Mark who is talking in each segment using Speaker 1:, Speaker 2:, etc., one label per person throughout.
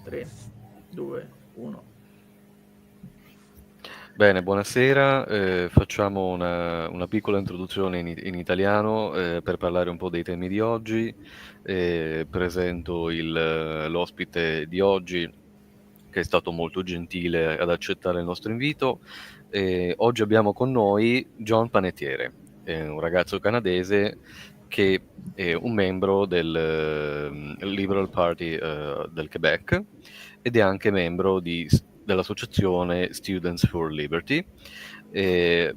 Speaker 1: 3, 2, 1.
Speaker 2: Bene, buonasera. Facciamo una piccola introduzione in italiano per parlare un po' dei temi di oggi. Presento l'ospite di oggi, che è stato molto gentile ad accettare il nostro invito. Oggi abbiamo con noi John Panettiere, un ragazzo canadese che è un membro del Liberal Party del Quebec ed è anche membro dell'associazione Students for Liberty. E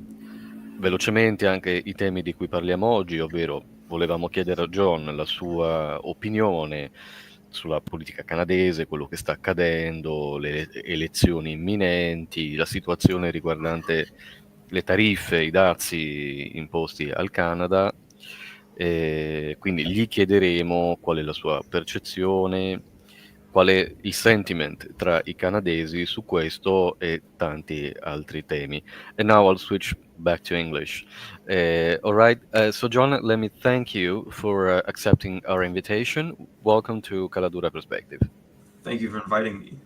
Speaker 2: velocemente anche i temi di cui parliamo oggi, ovvero volevamo chiedere a John la sua opinione sulla politica canadese, quello che sta accadendo, le elezioni imminenti, la situazione riguardante le tariffe, i dazi imposti al Canada. Quindi gli chiederemo qual è la sua percezione, qual è il sentiment tra i canadesi su questo e tanti altri temi. And now I'll switch back to English. All right. So, John, let me thank you for accepting our invitation. Welcome to Caladura Perspective.
Speaker 3: Thank you for inviting me.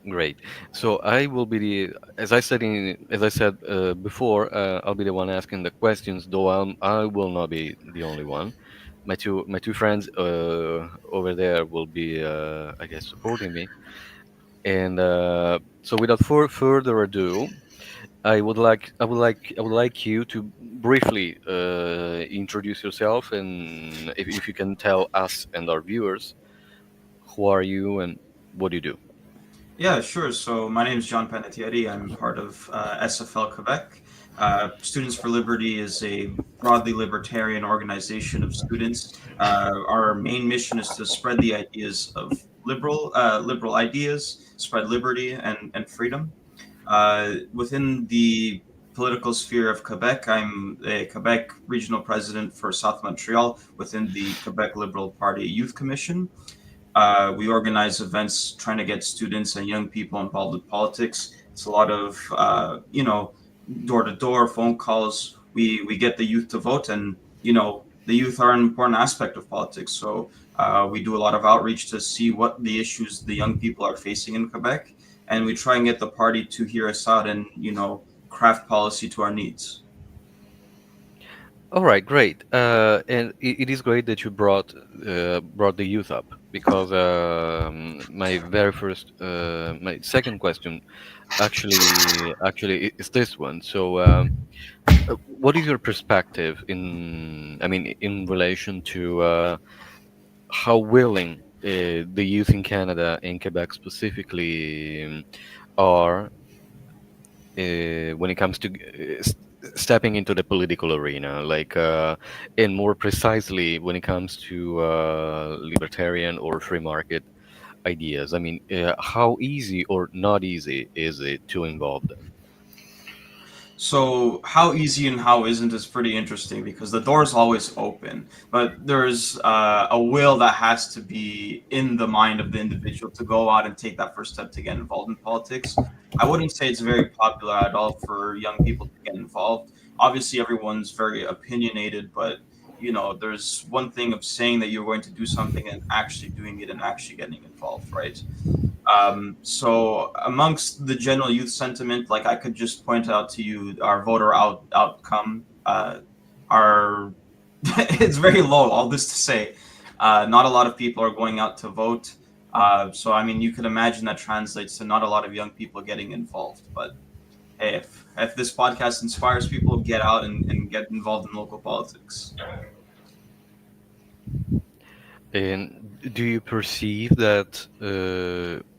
Speaker 2: Great. So I will be as I said before, I'll be the one asking the questions, though I will not be the only one. My two friends over there will be, I guess, supporting me. And so, without further ado, I would like you to briefly introduce yourself, and if you can tell us and our viewers who are you and what do you do.
Speaker 3: Yeah, sure. So my name is John Panettiere. I'm part of SFL Quebec. Students for Liberty is a broadly libertarian organization of students. Our main mission is to spread the ideas of liberal ideas, spread liberty and freedom. Within the political sphere of Quebec, I'm a Quebec regional president for South Montreal within the Quebec Liberal Party Youth Commission. We organize events trying to get students and young people involved with politics. It's a lot of door to door phone calls. We get the youth to vote, and the youth are an important aspect of politics. So we do a lot of outreach to see what the issues the young people are facing in Quebec, and we try and get the party to hear us out and craft policy to our needs.
Speaker 2: All right, great. And it is great that you brought the youth up because my second question actually is this one. So, what is your perspective in relation to how willing the youth in Canada, in Quebec specifically, are when it comes to stepping into the political arena, and more precisely when it comes to libertarian or free market ideas. I mean, how easy or not easy is it to involve them?
Speaker 3: So how easy and how isn't is pretty interesting because the door is always open, but there's a will that has to be in the mind of the individual to go out and take that first step to get involved in politics. I wouldn't say it's very popular at all for young people to get involved. Obviously, everyone's very opinionated, but there's one thing of saying that you're going to do something and actually doing it and actually getting involved, right? So amongst the general youth sentiment, like I could just point out to you our outcome. Our it's very low. All this to say, not a lot of people are going out to vote. So I mean, you could imagine that translates to not a lot of young people getting involved. But hey, if this podcast inspires people, get out and get involved in local politics.
Speaker 2: And do you perceive that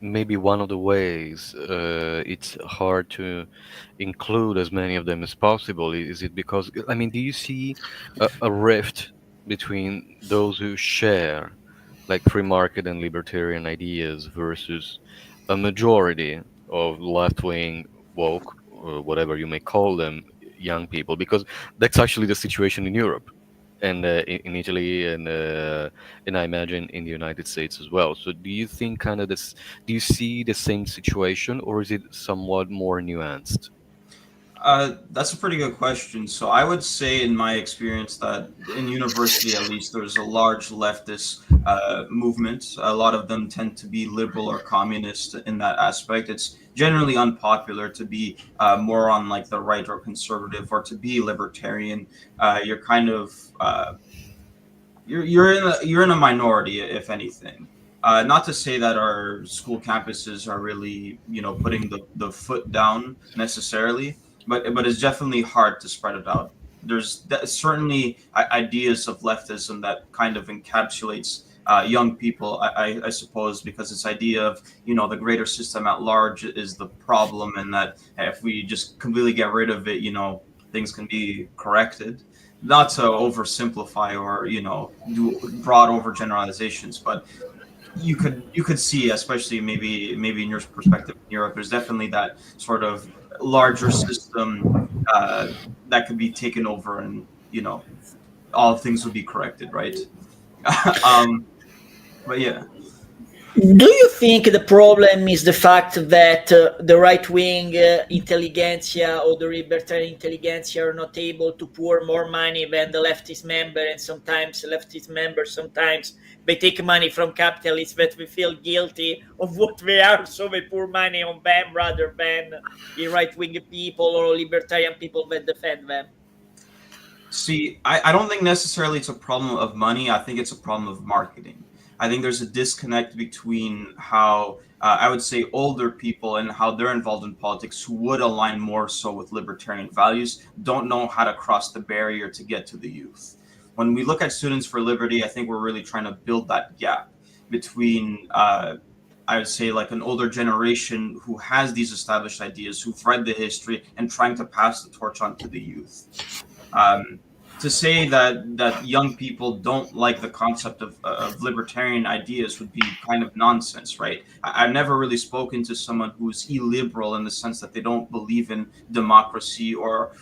Speaker 2: maybe one of the ways it's hard to include as many of them as possible? Is it because, I mean, do you see a rift between those who share like free market and libertarian ideas versus a majority of left-wing woke, or whatever you may call them, young people? Because that's actually the situation in Europe and in Italy and I imagine in the United States as well. So do you think kind of this? Do you see the same situation, or is it somewhat more nuanced?
Speaker 3: That's a pretty good question. So I would say, in my experience, that in university at least, there's a large leftist movement. A lot of them tend to be liberal or communist in that aspect. It's generally unpopular to be more on like the right or conservative, or to be libertarian. You're kind of you're in a minority, if anything. Not to say that our school campuses are really, putting the foot down necessarily, but it's definitely hard to spread it out. There's certainly ideas of leftism that kind of encapsulates young people, I suppose, because this idea of, the greater system at large is the problem, and that if we just completely get rid of it, things can be corrected. Not to oversimplify or, do broad overgeneralizations, but you could see, especially maybe in your perspective in Europe, there's definitely that sort of larger system uh, that could be taken over, and all things would be corrected, right? um, but yeah.
Speaker 1: Do you think the problem is the fact that the right wing intelligentsia or the libertarian intelligentsia are not able to pour more money than the leftist member, and sometimes leftist members sometimes they take money from capitalists that we feel guilty of what they are, so they pour money on them rather than the right wing people or libertarian people that defend them?
Speaker 3: See, I don't think necessarily it's a problem of money. I think it's a problem of marketing. I think there's a disconnect between how, I would say, older people and how they're involved in politics, who would align more so with libertarian values, don't know how to cross the barrier to get to the youth. When we look at Students for Liberty, I think we're really trying to build that gap between, I would say, like an older generation who has these established ideas, who've read the history, and trying to pass the torch on to the youth. Um, to say that young people don't like the concept of libertarian ideas would be kind of nonsense, right? I've never really spoken to someone who's illiberal in the sense that they don't believe in democracy, or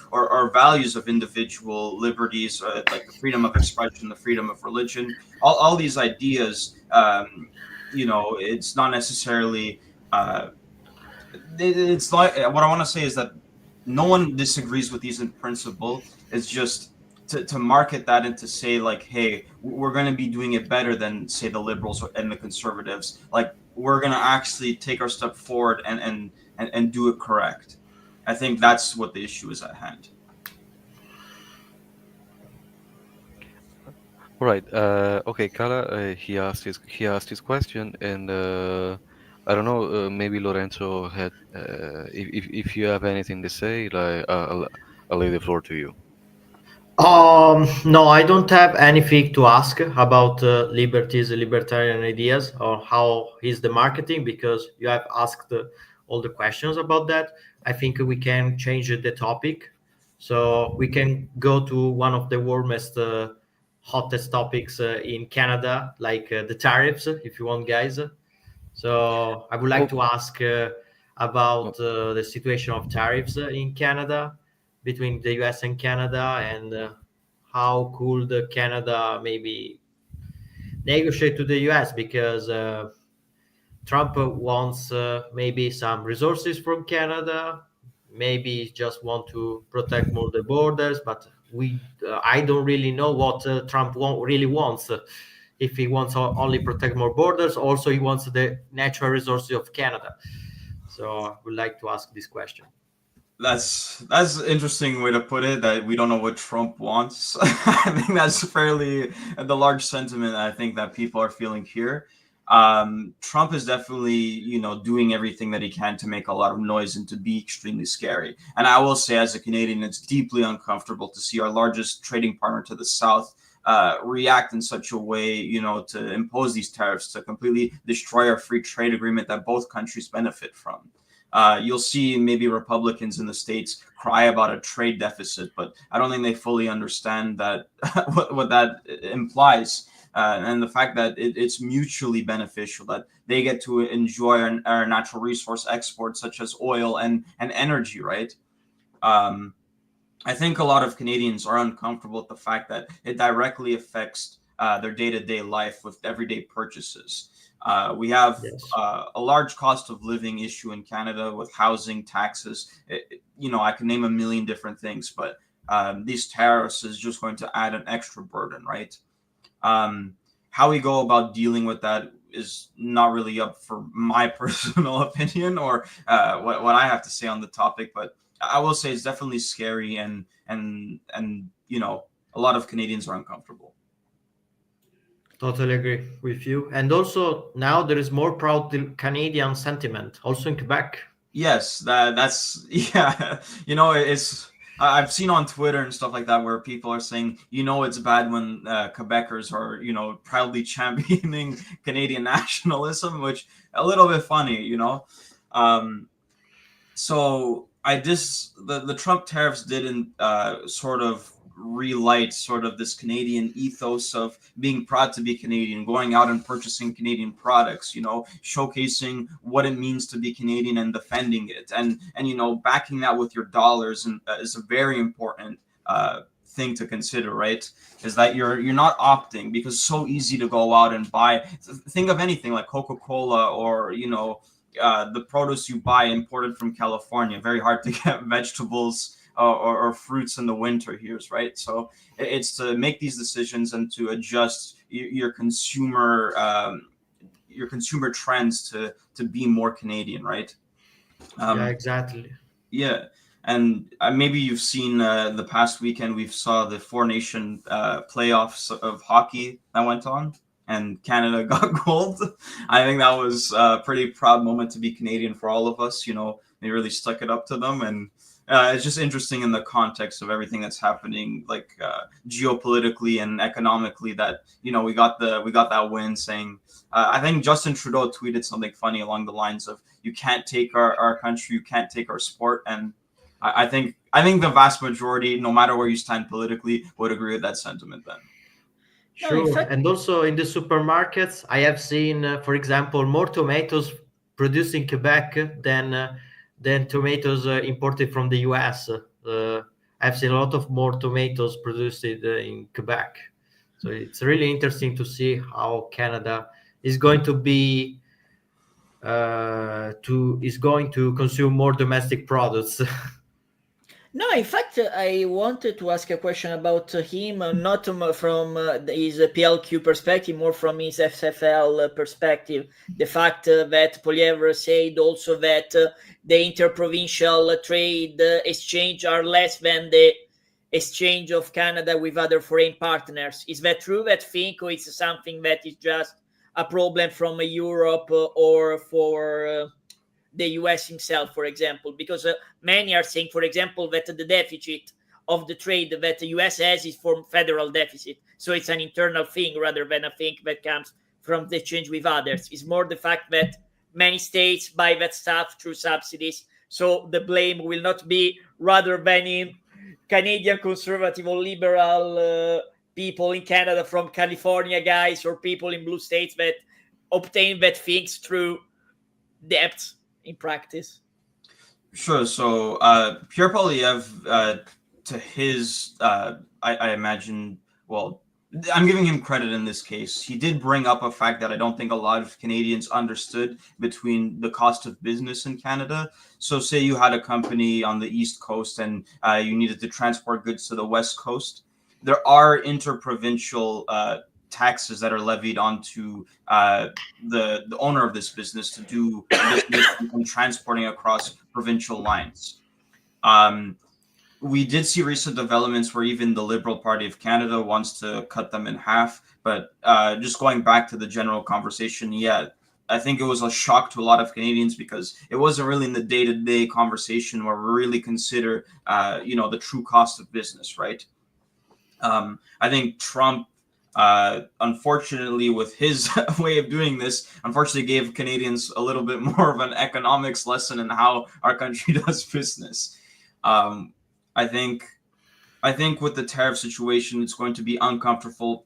Speaker 3: values of individual liberties, like the freedom of expression, the freedom of religion, all these ideas. It's not necessarily. It's like, what I want to say is that no one disagrees with these in principle. It's just to market that and to say, like, hey, we're going to be doing it better than, say, the liberals and the conservatives. Like, we're going to actually take our step forward and do it correct. I think that's what the issue is at hand.
Speaker 2: All right. Okay, Kala, he asked his question, and I don't know. Maybe Lorenzo had. If you have anything to say, like, I'll lay the floor to you.
Speaker 4: No, I don't have anything to ask about liberties, libertarian ideas, or how is the marketing, because you have asked all the questions about that. I think we can change the topic, so we can go to one of the warmest, hottest topics in Canada, like the tariffs, if you want, guys. So I would like
Speaker 2: Oh,
Speaker 4: to ask
Speaker 2: oh,
Speaker 4: about the situation of tariffs in Canada, between the US and Canada, and how could Canada maybe negotiate to the US, because Trump wants maybe some resources from Canada, maybe just want to protect more the borders, but I don't really know what Trump really wants. If he wants only protect more borders, also he wants the natural resources of Canada. So I would like to ask this question.
Speaker 3: That's an interesting way to put it, that we don't know what Trump wants. I think that's fairly the large sentiment I think that people are feeling here. Trump is definitely, doing everything that he can to make a lot of noise and to be extremely scary. And I will say, as a Canadian, it's deeply uncomfortable to see our largest trading partner to the south react in such a way, to impose these tariffs, to completely destroy our free trade agreement that both countries benefit from. You'll see maybe Republicans in the States cry about a trade deficit, but I don't think they fully understand that what that implies. And the fact that it's mutually beneficial, that they get to enjoy our natural resource exports, such as oil and energy, right? Um, I think a lot of Canadians are uncomfortable with the fact that it directly affects their day-to-day life with everyday purchases. We have
Speaker 4: Yes.
Speaker 3: a large cost of living issue in Canada with housing, taxes. I can name a million different things, but these tariffs is just going to add an extra burden, right? How we go about dealing with that is not really up for my personal opinion or what I have to say on the topic, but I will say it's definitely scary, and a lot of Canadians are uncomfortable.
Speaker 4: Totally agree with you. And also now there is more proud Canadian sentiment also in Quebec.
Speaker 3: Yes, that's yeah. It's I've seen on Twitter and stuff like that where people are saying, it's bad when Quebecers are, proudly championing Canadian nationalism, which a little bit funny. So the Trump tariffs didn't sort of relight sort of this Canadian ethos of being proud to be Canadian, going out and purchasing Canadian products, showcasing what it means to be Canadian and defending it, and backing that with your dollars, and is a very important thing to consider, right? Is that you're not opting, because it's so easy to go out and buy. Think of anything like Coca-Cola, or the produce you buy imported from California. Very hard to get vegetables or fruits in the winter here, right? So it's to make these decisions and to adjust your consumer trends to be more Canadian, right?
Speaker 4: Yeah, exactly.
Speaker 3: Yeah, and maybe you've seen the past weekend we saw the Four Nation playoffs of hockey that went on, and Canada got gold. I think that was a pretty proud moment to be Canadian for all of us. They really stuck it up to them, and it's just interesting in the context of everything that's happening, like geopolitically and economically, that we got that win. Saying, I think Justin Trudeau tweeted something funny along the lines of, "You can't take our country, you can't take our sport," and I think the vast majority, no matter where you stand politically, would agree with that sentiment then.
Speaker 1: No, in
Speaker 4: Sure.
Speaker 1: fact,
Speaker 4: And also in the supermarkets, I have seen, for example, more tomatoes produced in Quebec than tomatoes imported from the US. I've seen a lot of more tomatoes produced in Quebec. So it's really interesting to see how Canada is going to be is going to consume more domestic products.
Speaker 1: no, in fact, I wanted to ask a question about him, not from his PLQ perspective, more from his SFL perspective. The fact that Poliever said also that the interprovincial trade exchange are less than the exchange of Canada with other foreign partners. Is that true? That think it's something that is just a problem from Europe or for the US himself, for example? Because many are saying, for example, that the deficit of the trade that the US has is for federal deficit. So it's an internal thing rather than a thing that comes from the exchange with others. It's more the fact that many states buy that stuff through subsidies. So the blame will not be rather than in Canadian conservative or liberal people in Canada from California guys or people in blue states that obtain that things through debts in practice.
Speaker 3: Sure. So Pierre Poilievre, to his, I imagine, well, I'm giving him credit in this case. He did bring up a fact that I don't think a lot of Canadians understood between the cost of business in Canada. So say you had a company on the East Coast and you needed to transport goods to the West Coast. There are interprovincial taxes that are levied onto the owner of this business to do business and transporting across provincial lines. We did see recent developments where even the Liberal Party of Canada wants to cut them in half. But just going back to the general conversation, yeah, I think it was a shock to a lot of Canadians because it wasn't really in the day-to-day conversation where we really consider, the true cost of business, right? I think Trump, unfortunately, with his way of doing this, unfortunately gave Canadians a little bit more of an economics lesson in how our country does business. I think with the tariff situation, it's going to be uncomfortable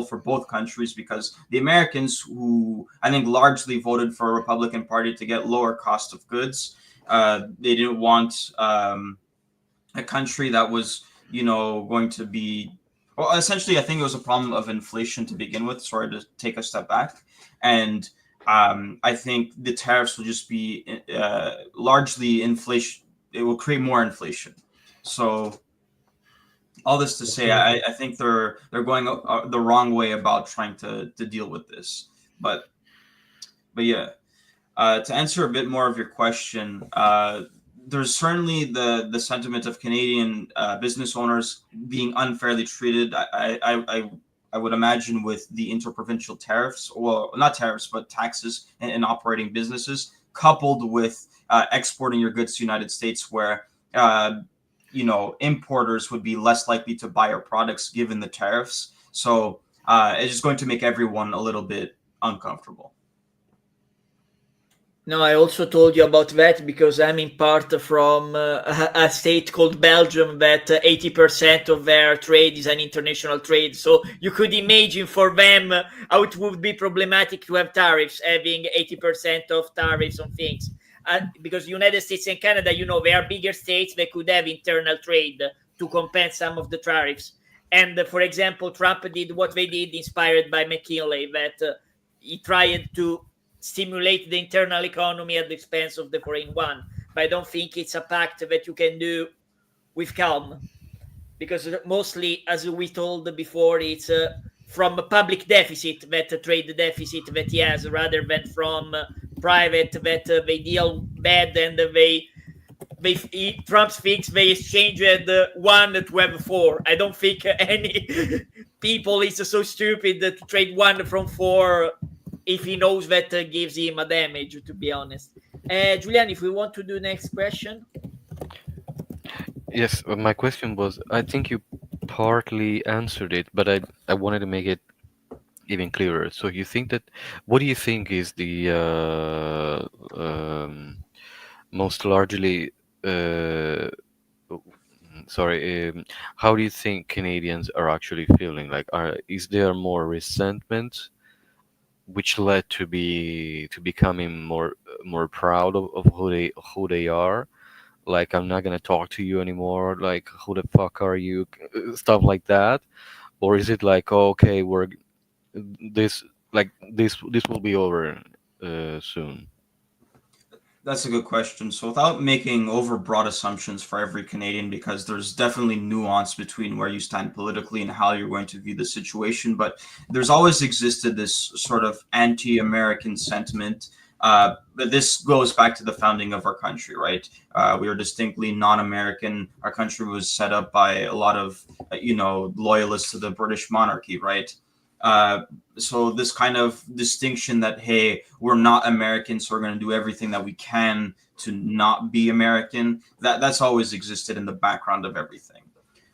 Speaker 3: for both countries because the Americans, who I think largely voted for a Republican Party to get lower cost of goods, they didn't want a country that was, going to be, Well, essentially, I think it was a problem of inflation to begin with. Sorry to take a step back, and I think the tariffs will just be largely inflation. It will create more inflation. So all this to say, I think they're going the wrong way about trying to deal with this. But yeah, to answer a bit more of your question, there's certainly the sentiment of Canadian business owners being unfairly treated. I would imagine with the interprovincial tariffs, well, not tariffs, but taxes and operating businesses, coupled with exporting your goods to the United States, where importers would be less likely to buy our products given the tariffs. So it's just going to make everyone a little bit uncomfortable.
Speaker 1: No, I also told you about that because I'm in part from a state called Belgium that 80% of their trade is an international trade. So you could imagine for them how it would be problematic to have tariffs, having 80% of tariffs on things. Because United States and Canada, they are bigger states, they could have internal trade to compensate some of the tariffs. And for example, Trump did what they did, inspired by McKinley, that he tried to stimulate the internal economy at the expense of the foreign one. But I don't think it's a pact that you can do with calm, because mostly, as we told before, it's from a public deficit, that trade deficit that he has, rather than from private, that they deal bad and Trump thinks they exchanged one to have four. I don't think any people is so stupid to trade one from four if he knows that gives him a damage, to be honest. Julian, if we want to do next question.
Speaker 2: Yes, my question was, I think you partly answered it, but I wanted to make it even clearer. So you think that, what do you think is the most largely, how do you think Canadians are actually feeling? Like, is there more resentment, which led to becoming more proud of who they are? Like, I'm not gonna talk to you anymore. Like, who the fuck are you? Stuff like that. Or is it like, oh, okay, this this will be over soon?
Speaker 3: That's a good question. So, without making overbroad assumptions for every Canadian, because there's definitely nuance between where you stand politically and how you're going to view the situation, but there's always existed this sort of anti-American sentiment. But this goes back to the founding of our country, right? We are distinctly non-American. Our country was set up by a lot of, loyalists to the British monarchy, right? So this kind of distinction that, hey, we're not American, so we're going to do everything that we can to not be American, that's always existed in the background of everything.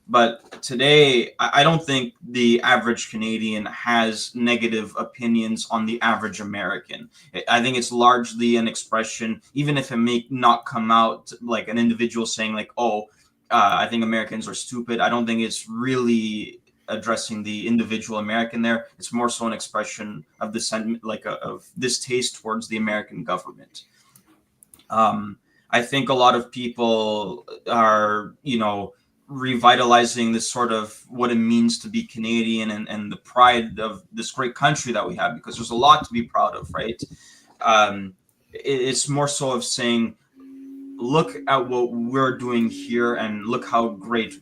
Speaker 3: But today, I don't think the average Canadian has negative opinions on the average American. I think it's largely an expression, even if it may not come out like an individual saying like, oh, I think Americans are stupid. I don't think it's really addressing the individual American there. It's more so an expression of the sentiment, like of distaste towards the American government. I think a lot of people are, revitalizing this sort of what it means to be Canadian and the pride of this great country that we have, because there's a lot to be proud of, right? It's more so of saying, look at what we're doing here and look how great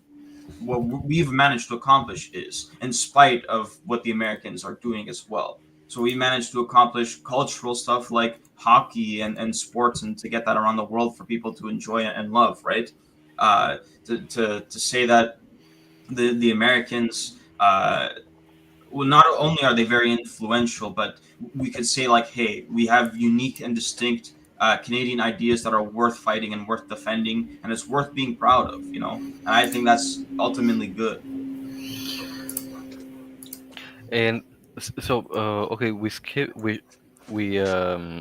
Speaker 3: what we've managed to accomplish is, in spite of what the Americans are doing as well. So we managed to accomplish cultural stuff like hockey and sports, and to get that around the world for people to enjoy and love, right? To say that the Americans, well, not only are they very influential, but we could say like, hey, we have unique and distinct Canadian ideas that are worth fighting and worth defending, and it's worth being proud of, And I think that's ultimately good.
Speaker 2: And so, okay, we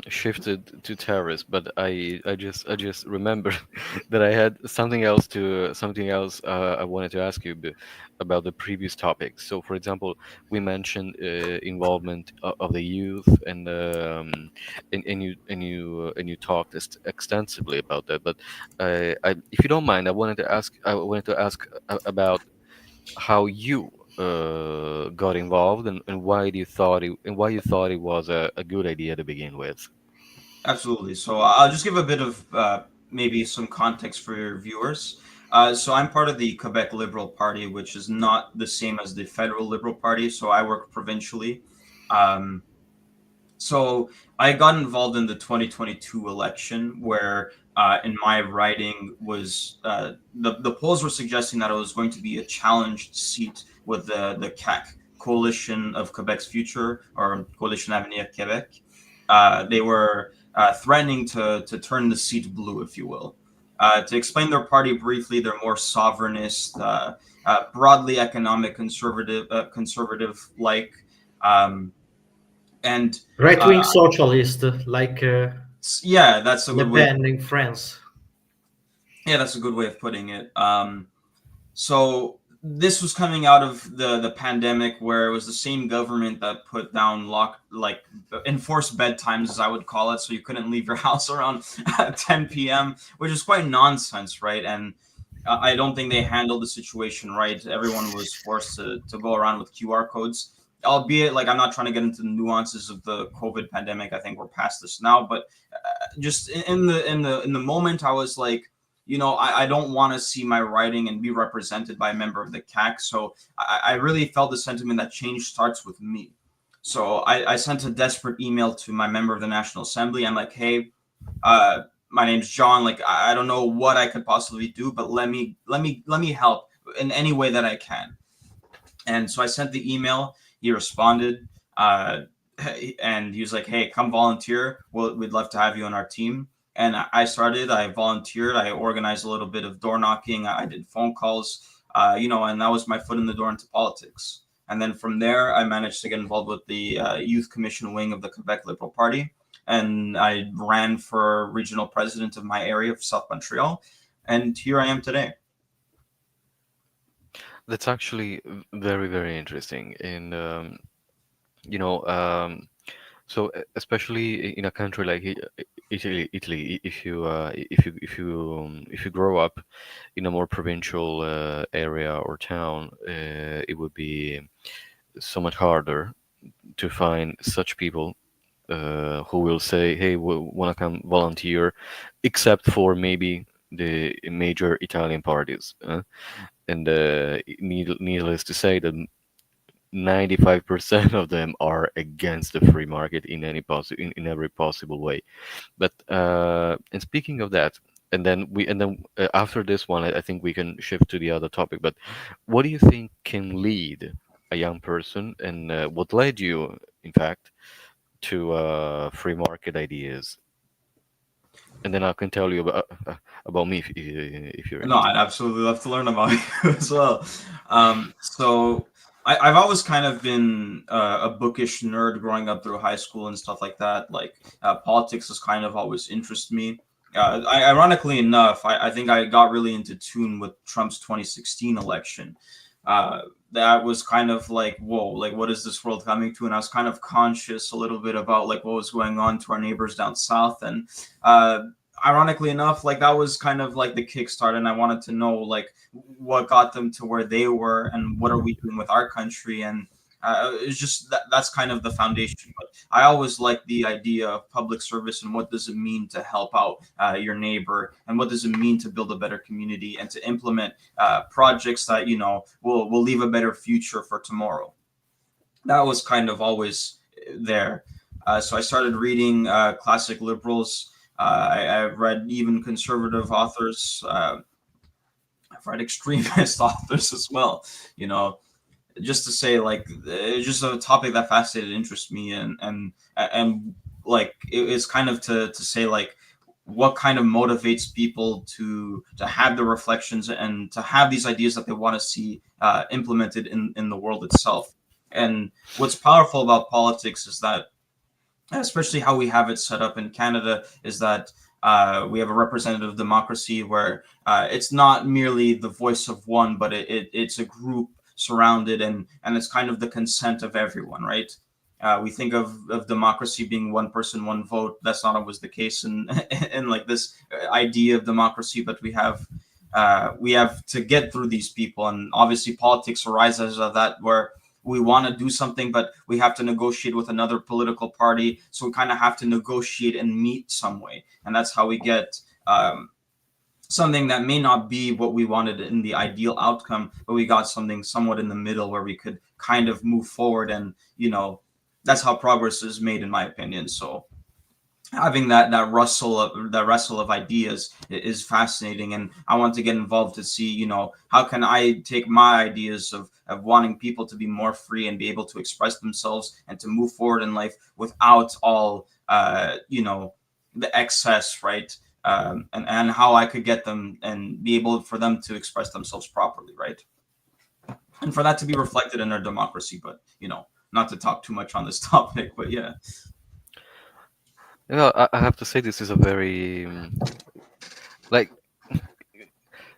Speaker 2: shifted to tariffs, but I just remembered that I had something else I wanted to ask you about the previous topics. So, for example, we mentioned involvement of the youth, and you talked extensively about that. But if you don't mind, I wanted to ask about how you got involved, and why do you thought it was a good idea to begin with?
Speaker 3: Absolutely. So I'll just give a bit of maybe some context for your viewers. So I'm part of the Quebec Liberal Party, which is not the same as the Federal Liberal Party. So I work provincially. Um, so I got involved in the 2022 election, where in my writing was the polls were suggesting that it was going to be a challenged seat with the CAQ, Coalition of Quebec's Future, or Coalition Avenir Québec. They were threatening to turn the seat blue, if you will. To explain their party briefly, they're more sovereignist, broadly economic conservative like. Um, and
Speaker 4: Right-wing socialist, like
Speaker 3: yeah, that's a
Speaker 4: Le
Speaker 3: good way.
Speaker 4: Pen in France.
Speaker 3: Yeah, that's a good way of putting it. So this was coming out of the pandemic, where it was the same government that put down enforced bedtimes, as I would call it, so you couldn't leave your house around 10 p.m., which is quite nonsense, right? And I don't think they handled the situation right. Everyone was forced to go around with QR codes. Albeit, like, I'm not trying to get into the nuances of the COVID pandemic. I think we're past this now. But just in the moment, I was like, I don't want to see my writing and be represented by a member of the CAC. So I really felt the sentiment that change starts with me. So I sent a desperate email to my member of the National Assembly. I'm like, hey, my name's John. Like, I don't know what I could possibly do, but let me help in any way that I can. And so I sent the email. He responded, and he was like, hey, come volunteer. We'd love to have you on our team. And I volunteered. I organized a little bit of door knocking. I did phone calls, and that was my foot in the door into politics. And then from there, I managed to get involved with the youth commission wing of the Quebec Liberal Party. And I ran for regional president of my area of South Montreal. And here I am today.
Speaker 2: That's actually very, very interesting. And so especially in a country like Italy, if you grow up in a more provincial area or town, it would be so much harder to find such people who will say, "Hey, we want to come volunteer," except for maybe the major Italian parties. And needless to say that 95% of them are against the free market in every possible way. But and speaking of that, after this one, I think we can shift to the other topic. But what do you think can lead a young person, and what led you, in fact, to free market ideas? And then I can tell you about me if you're
Speaker 3: No,
Speaker 2: interested.
Speaker 3: I'd absolutely love to learn about you as well. So I've always kind of been a bookish nerd growing up through high school and stuff like that. Like, politics has kind of always interested me. Ironically enough, I think I got really into tune with Trump's 2016 election. That was kind of like, whoa, like, what is this world coming to? And I was kind of conscious a little bit about like what was going on to our neighbors down south. And ironically enough, like, that was kind of like the kickstart, and I wanted to know like what got them to where they were and what are we doing with our country. And it's just that's kind of the foundation. But I always like the idea of public service and what does it mean to help out your neighbor, and what does it mean to build a better community and to implement projects that will leave a better future for tomorrow. That was kind of always there. So I started reading classic liberals. I've read even conservative authors. I've read extremist authors as well. Just to say, like, it's just a topic that fascinated, interests me, and like it's kind of to say like what kind of motivates people to have the reflections and to have these ideas that they want to see implemented in the world itself. And what's powerful about politics is that, especially how we have it set up in Canada, is that we have a representative democracy where it's not merely the voice of one, but it's a group surrounded, and it's kind of the consent of everyone, right? We think of democracy being one person, one vote. That's not always the case in like this idea of democracy, but we have we have to get through these people, and obviously politics arises out of that, where we want to do something, but we have to negotiate with another political party. So we kind of have to negotiate and meet some way, and that's how we get something that may not be what we wanted in the ideal outcome, but we got something somewhat in the middle where we could kind of move forward. And that's how progress is made, in my opinion. So having that wrestle of ideas is fascinating, and I want to get involved to see how can I take my ideas of wanting people to be more free and be able to express themselves and to move forward in life without all the excess, right? And how I could get them and be able for them to express themselves properly, right? And for that to be reflected in our democracy. But not to talk too much on this topic, but yeah.
Speaker 2: I have to say this is a very like.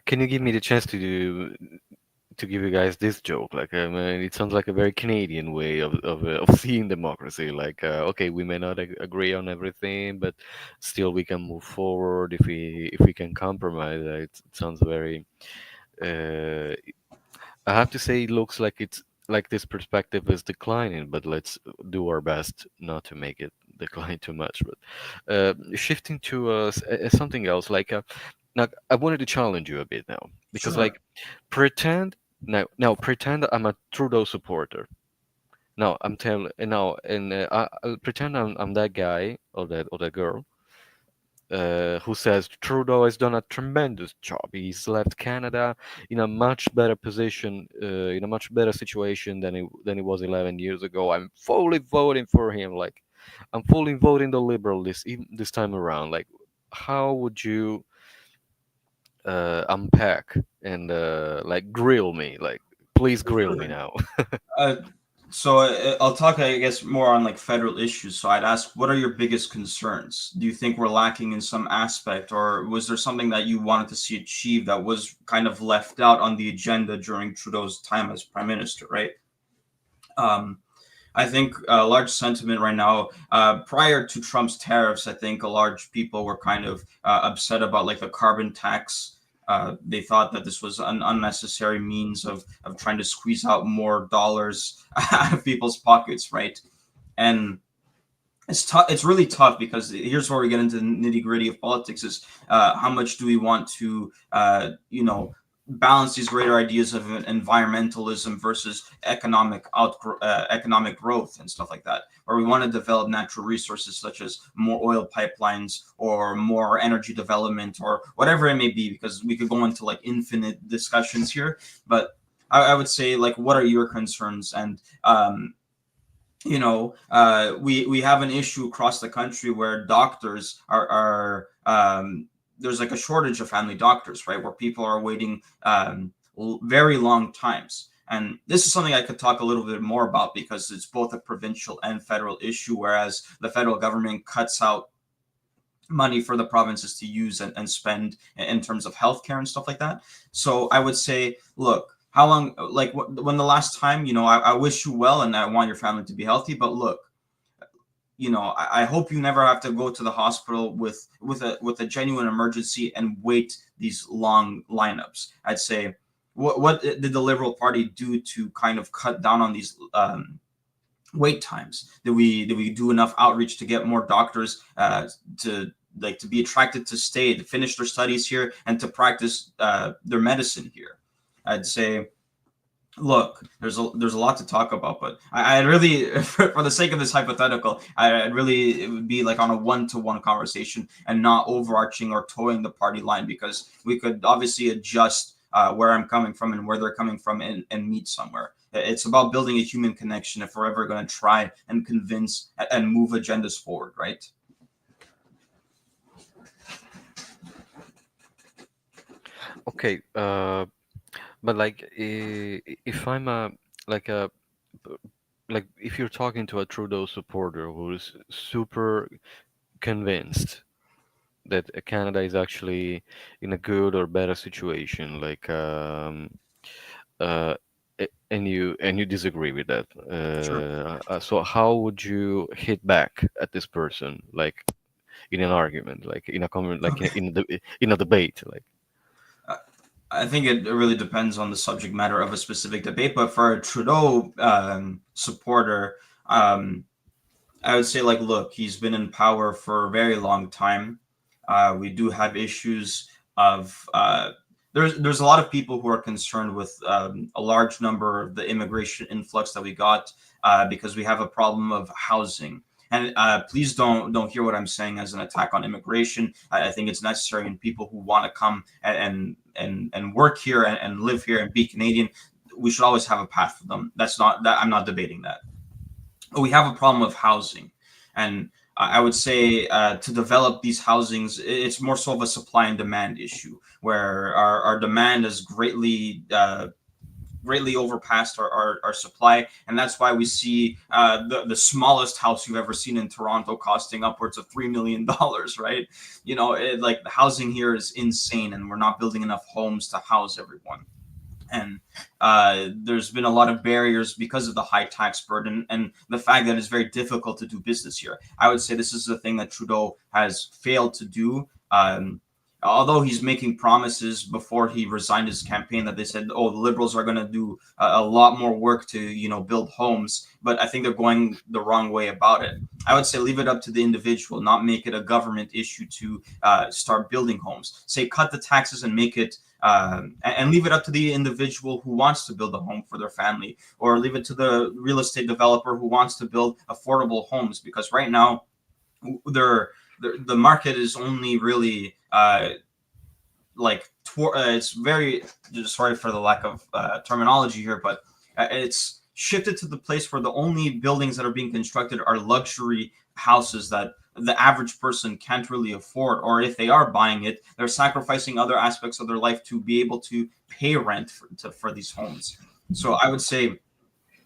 Speaker 2: Can you give me the chance to give you guys this joke? Like, I mean, it sounds like a very Canadian way of seeing democracy. Like, okay, we may not agree on everything, but still we can move forward if we can compromise. It sounds very. Uh, I have to say, it looks like it's like this perspective is declining, but let's do our best not to make it decline too much. But shifting to something else, like now, I wanted to challenge you a bit now because,
Speaker 3: Sure.
Speaker 2: like, pretend pretend I'm a Trudeau supporter. Now I'm telling now, and I'll pretend I'm that guy or that girl who says Trudeau has done a tremendous job. He's left Canada in a much better position, in a much better situation than he was 11 years ago. I'm fully voting for him. Like, I'm fully voting the Liberal this time around. Like, how would you unpack and like grill me? Like, please grill me now.
Speaker 3: Uh, so I'll talk, I guess, more on like federal issues. So I'd ask, what are your biggest concerns? Do you think we're lacking in some aspect, or was there something that you wanted to see achieved that was kind of left out on the agenda during Trudeau's time as prime minister, right? Um, I think a large sentiment right now, prior to Trump's tariffs, I think a large people were kind of upset about like the carbon tax. They thought that this was an unnecessary means of trying to squeeze out more dollars out of people's pockets, right? And it's tough. It's really tough because here's where we get into the nitty gritty of politics: is how much do we want to, balance these greater ideas of environmentalism versus economic growth and stuff like that, where we want to develop natural resources such as more oil pipelines or more energy development or whatever it may be, because we could go into like infinite discussions here. But I would say, like, what are your concerns? And we have an issue across the country where doctors are there's like a shortage of family doctors, right? Where people are waiting very long times. And this is something I could talk a little bit more about because it's both a provincial and federal issue, whereas the federal government cuts out money for the provinces to use and spend in terms of healthcare and stuff like that. So I would say, look, how long, like when the last time, I wish you well and I want your family to be healthy, but look, I hope you never have to go to the hospital with a genuine emergency and wait these long lineups. I'd say, what did the Liberal Party do to kind of cut down on these wait times? Did we do enough outreach to get more doctors to be attracted to stay, to finish their studies here, and to practice their medicine here? I'd say, look, there's a lot to talk about, but I really, for the sake of this hypothetical, it would be like on a one-to-one conversation and not overarching or towing the party line, because we could obviously adjust where I'm coming from and where they're coming from and meet somewhere. It's about building a human connection if we're ever going to try and convince and move agendas forward, right?
Speaker 2: Okay, but like, if I'm a like a like if you're talking to a Trudeau supporter who's super convinced that Canada is actually in a good or better situation, like and you disagree with that,
Speaker 3: Sure.
Speaker 2: so how would you hit back at this person, like in an argument, like in a comment, like
Speaker 3: Okay.
Speaker 2: in a debate, like?
Speaker 3: I think it really depends on the subject matter of a specific debate. But for a Trudeau supporter, I would say, like, look, he's been in power for a very long time. We do have issues of there's a lot of people who are concerned with a large number of the immigration influx that we got because we have a problem of housing. And please don't hear what I'm saying as an attack on immigration. I think it's necessary, and people who want to come and work here and live here and be Canadian, we should always have a path for them. That's not that I'm not debating that. We have a problem of housing, and I would say to develop these housings, it's more so of a supply and demand issue, where our demand is greatly overpassed our supply, and that's why we see the smallest house you've ever seen in Toronto costing upwards of $3 million, right? Like, the housing here is insane, and we're not building enough homes to house everyone. And there's been a lot of barriers because of the high tax burden and the fact that it's very difficult to do business here. I would say this is the thing that Trudeau has failed to do. Although he's making promises before he resigned his campaign that they said, oh, the Liberals are going to do a lot more work to, build homes. But I think they're going the wrong way about it. I would say leave it up to the individual, not make it a government issue to start building homes. Say cut the taxes and make it and leave it up to the individual who wants to build a home for their family, or leave it to the real estate developer who wants to build affordable homes, because right now the market is only really it's very, sorry for the lack of terminology here, but it's shifted to the place where the only buildings that are being constructed are luxury houses that the average person can't really afford, or if they are buying it, they're sacrificing other aspects of their life to be able to pay rent for these homes. So I would say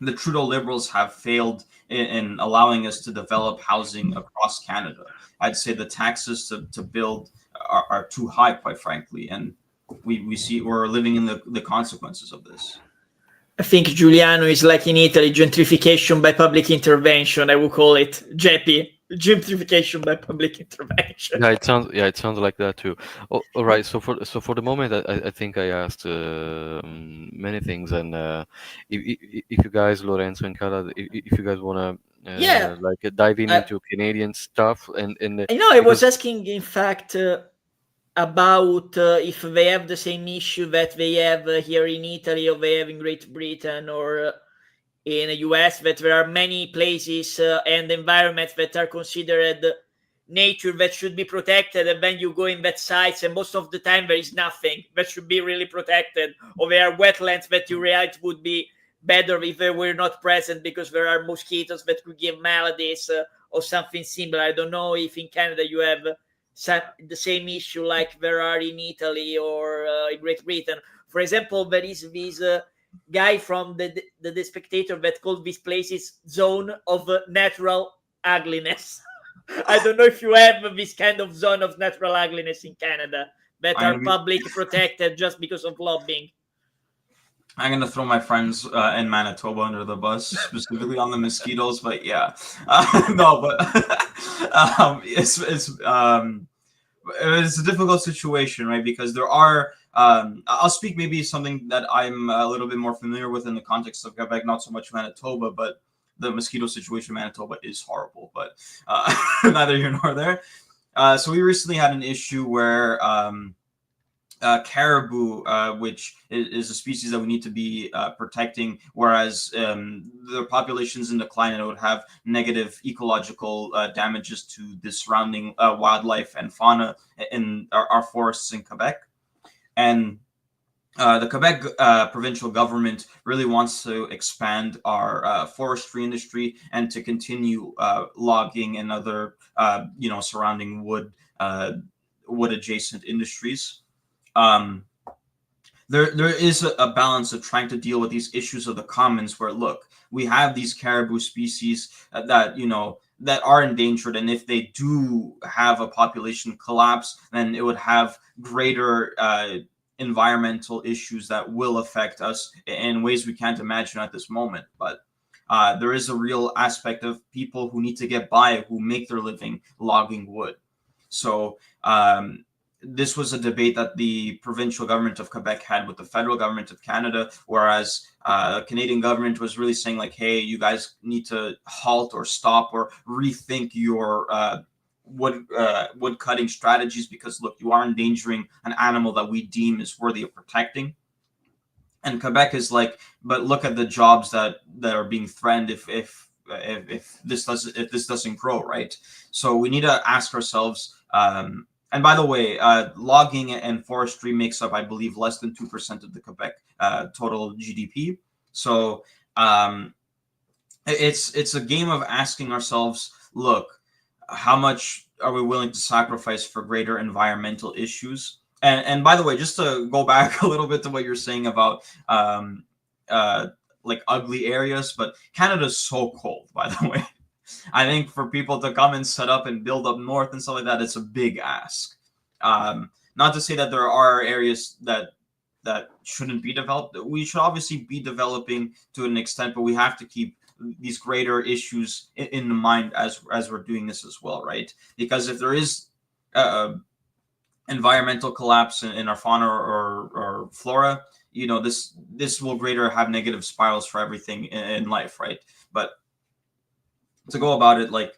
Speaker 3: the Trudeau Liberals have failed in allowing us to develop housing across Canada. I'd say the taxes to build are too high, quite frankly, and we're living in the consequences of this.
Speaker 1: I think Giuliano is like in Italy, gentrification by public intervention. I would call it JP, gentrification by public intervention.
Speaker 2: Yeah, it sounds like that too. All right. So for the moment, I think I asked many things, and if you guys, Lorenzo and Carla, if you guys wanna like dive into Canadian stuff, and
Speaker 1: I was asking, in fact, about if they have the same issue that they have here in Italy, or they have in Great Britain, or in the US, that there are many places and environments that are considered nature that should be protected, and then you go in that sites and most of the time there is nothing that should be really protected, or there are wetlands that you realize would be better if they were not present because there are mosquitoes that could give maladies or something similar. I don't know if in Canada you have the same issue like there are in Italy or in Great Britain. For example, there is this guy from the Spectator that called these places zone of natural ugliness. I don't know if you have this kind of zone of natural ugliness in Canada that are public protected just because of lobbying.
Speaker 3: I'm gonna throw my friends in Manitoba under the bus, specifically on the mosquitoes. But yeah, no, but it's a difficult situation, right? Because there are. I'll speak maybe something that I'm a little bit more familiar with in the context of Quebec, not so much Manitoba, but the mosquito situation in Manitoba is horrible. But neither here nor there. So we recently had an issue where caribou, which is a species that we need to be protecting, whereas the population's in decline, and it would have negative ecological damages to the surrounding wildlife and fauna in our forests in Quebec. And the Quebec provincial government really wants to expand our forestry industry and to continue logging and other, surrounding wood adjacent industries. There is a balance of trying to deal with these issues of the commons, where, look, we have these caribou species that are endangered, and if they do have a population collapse, then it would have greater environmental issues that will affect us in ways we can't imagine at this moment. But there is a real aspect of people who need to get by, who make their living logging wood. So this was a debate that the provincial government of Quebec had with the federal government of Canada, whereas the Canadian government was really saying like, hey, you guys need to halt or stop or rethink your wood cutting strategies, because look, you are endangering an animal that we deem is worthy of protecting. And Quebec is like, but look at the jobs that are being threatened if this doesn't grow, right? So we need to ask ourselves. And by the way, logging and forestry makes up, I believe, less than 2% of the Quebec total GDP. So it's a game of asking ourselves, look, how much are we willing to sacrifice for greater environmental issues? And by the way, just to go back a little bit to what you're saying about like ugly areas, but Canada's so cold, by the way. I think for people to come and set up and build up north and stuff like that, it's a big ask. Not to say that there are areas that shouldn't be developed. We should obviously be developing to an extent, but we have to keep these greater issues in mind as we're doing this as well, right? Because if there is environmental collapse in our fauna or flora, you know, this will greater have negative spirals for everything in life, right? But to go about it, like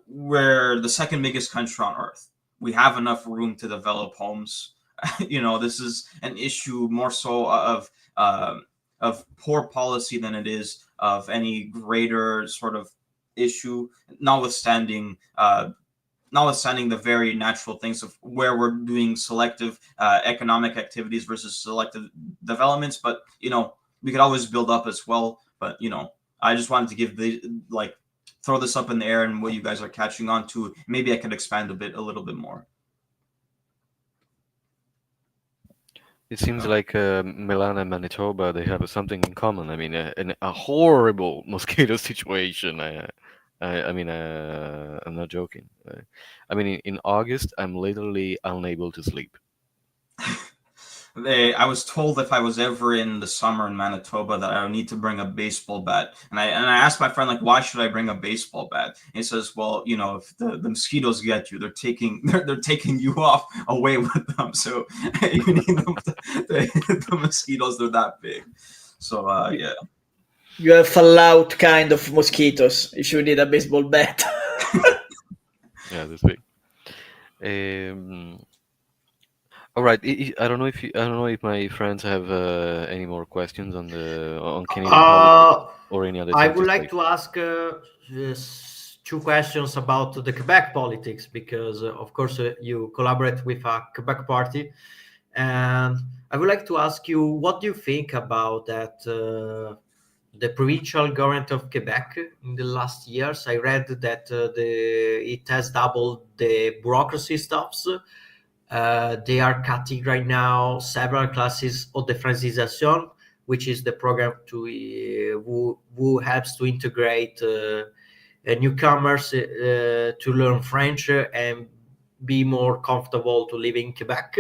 Speaker 3: we're the second biggest country on earth. We have enough room to develop homes. You know, this is an issue more so of poor policy than it is of any greater sort of issue, notwithstanding the very natural things of where we're doing selective economic activities versus selective developments. But, you know, we could always build up as well. But, you know, I just wanted to give throw this up in the air and what you guys are catching on to. Maybe I could expand a little bit more.
Speaker 2: It seems like Milan and Manitoba, they have something in common. I mean, a horrible mosquito situation. I mean, I'm not joking. I mean, in August, I'm literally unable to sleep.
Speaker 3: I was told if I was ever in the summer in Manitoba that I would need to bring a baseball bat, and I asked my friend, like, why should I bring a baseball bat? And he says, well, you know, if the mosquitoes get you, they're taking you off away with them, so you need them the mosquitoes, they're that big. So yeah,
Speaker 1: you have Fallout kind of mosquitoes if you need a baseball bat.
Speaker 2: Yeah, that's big. All right. I don't know if my friends have any more questions on Canadian politics or any other.
Speaker 4: I would like to ask two questions about the Quebec politics, because of course you collaborate with a Quebec party, and I would like to ask you, what do you think about that? The provincial government of Quebec in the last years, I read that it has doubled the bureaucracy stuffs. They are cutting right now several classes of the Francisation, which is the program who helps to integrate newcomers to learn French and be more comfortable to live in Quebec.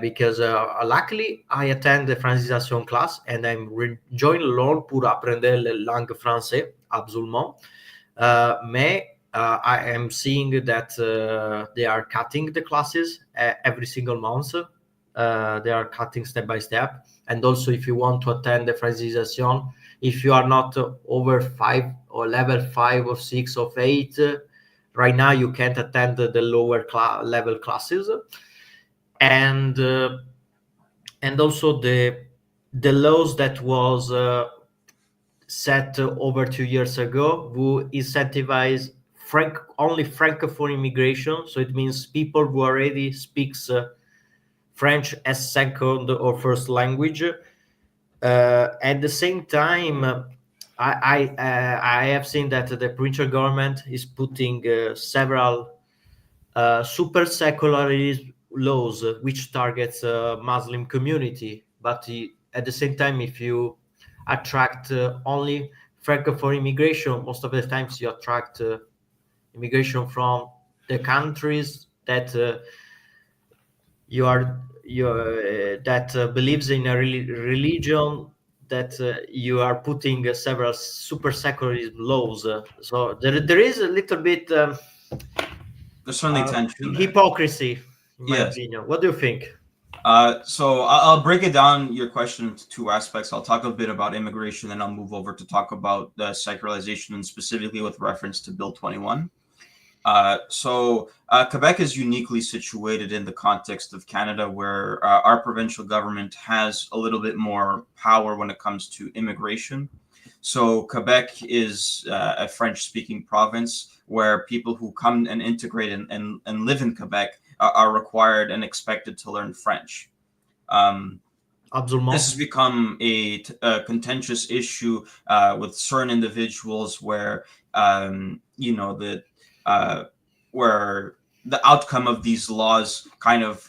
Speaker 4: Because luckily I attend the Francisation class and I'm enjoying learn pour apprendre la langue française, absolument. Mais I am seeing that they are cutting the classes every single month. They are cutting step by step. And also, if you want to attend the Francisation, if you are not over 5 or level 5 or 6 or 8, right now you can't attend the lower level classes. And also the laws that was set over 2 years ago who incentivize only francophone immigration. So it means people who already speaks French as second or first language. At the same time, I have seen that the provincial government is putting several super secularism laws which targets Muslim community. But at the same time, if you attract only francophone immigration, most of the times you attract immigration from the countries that that believes in a religion that you are putting several super secularism laws. So there is a little bit
Speaker 3: there's certainly tension there.
Speaker 4: Hypocrisy in my
Speaker 3: Yes.
Speaker 4: opinion. What do you think?
Speaker 3: So I'll break it down your question into two aspects. I'll talk a bit about immigration, then I'll move over to talk about secularization and specifically with reference to Bill 21. Quebec is uniquely situated in the context of Canada, where our provincial government has a little bit more power when it comes to immigration. So Quebec is a French-speaking province where people who come and integrate and live in Quebec are required and expected to learn French.
Speaker 4: Absolument.
Speaker 3: This has become a contentious issue with certain individuals where where the outcome of these laws kind of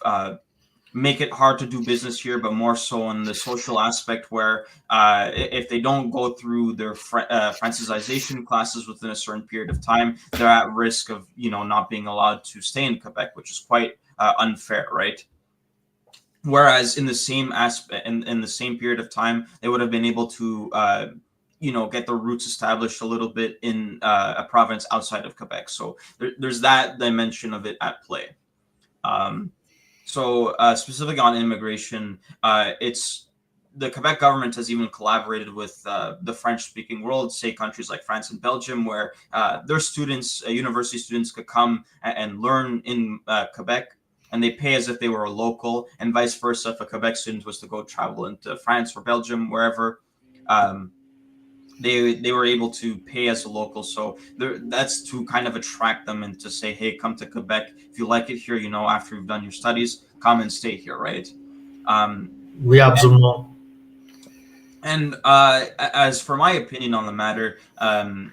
Speaker 3: make it hard to do business here, but more so in the social aspect where if they don't go through their Francization classes within a certain period of time, they're at risk of not being allowed to stay in Quebec, which is quite unfair, right? Whereas in the same aspect, in the same period of time, they would have been able to get their roots established a little bit in a province outside of Quebec. So there's that dimension of it at play. Specifically on immigration, it's the Quebec government has even collaborated with the French-speaking world, say countries like France and Belgium, where their students, university students, could come and learn in Quebec, and they pay as if they were a local, and vice versa. If a Quebec student was to go travel into France or Belgium, wherever, they were able to pay as a local. So that's to kind of attract them and to say, hey, come to Quebec. If you like it here, after you've done your studies, come and stay here, right?
Speaker 4: Oui, absolument.
Speaker 3: And as for my opinion on the matter, I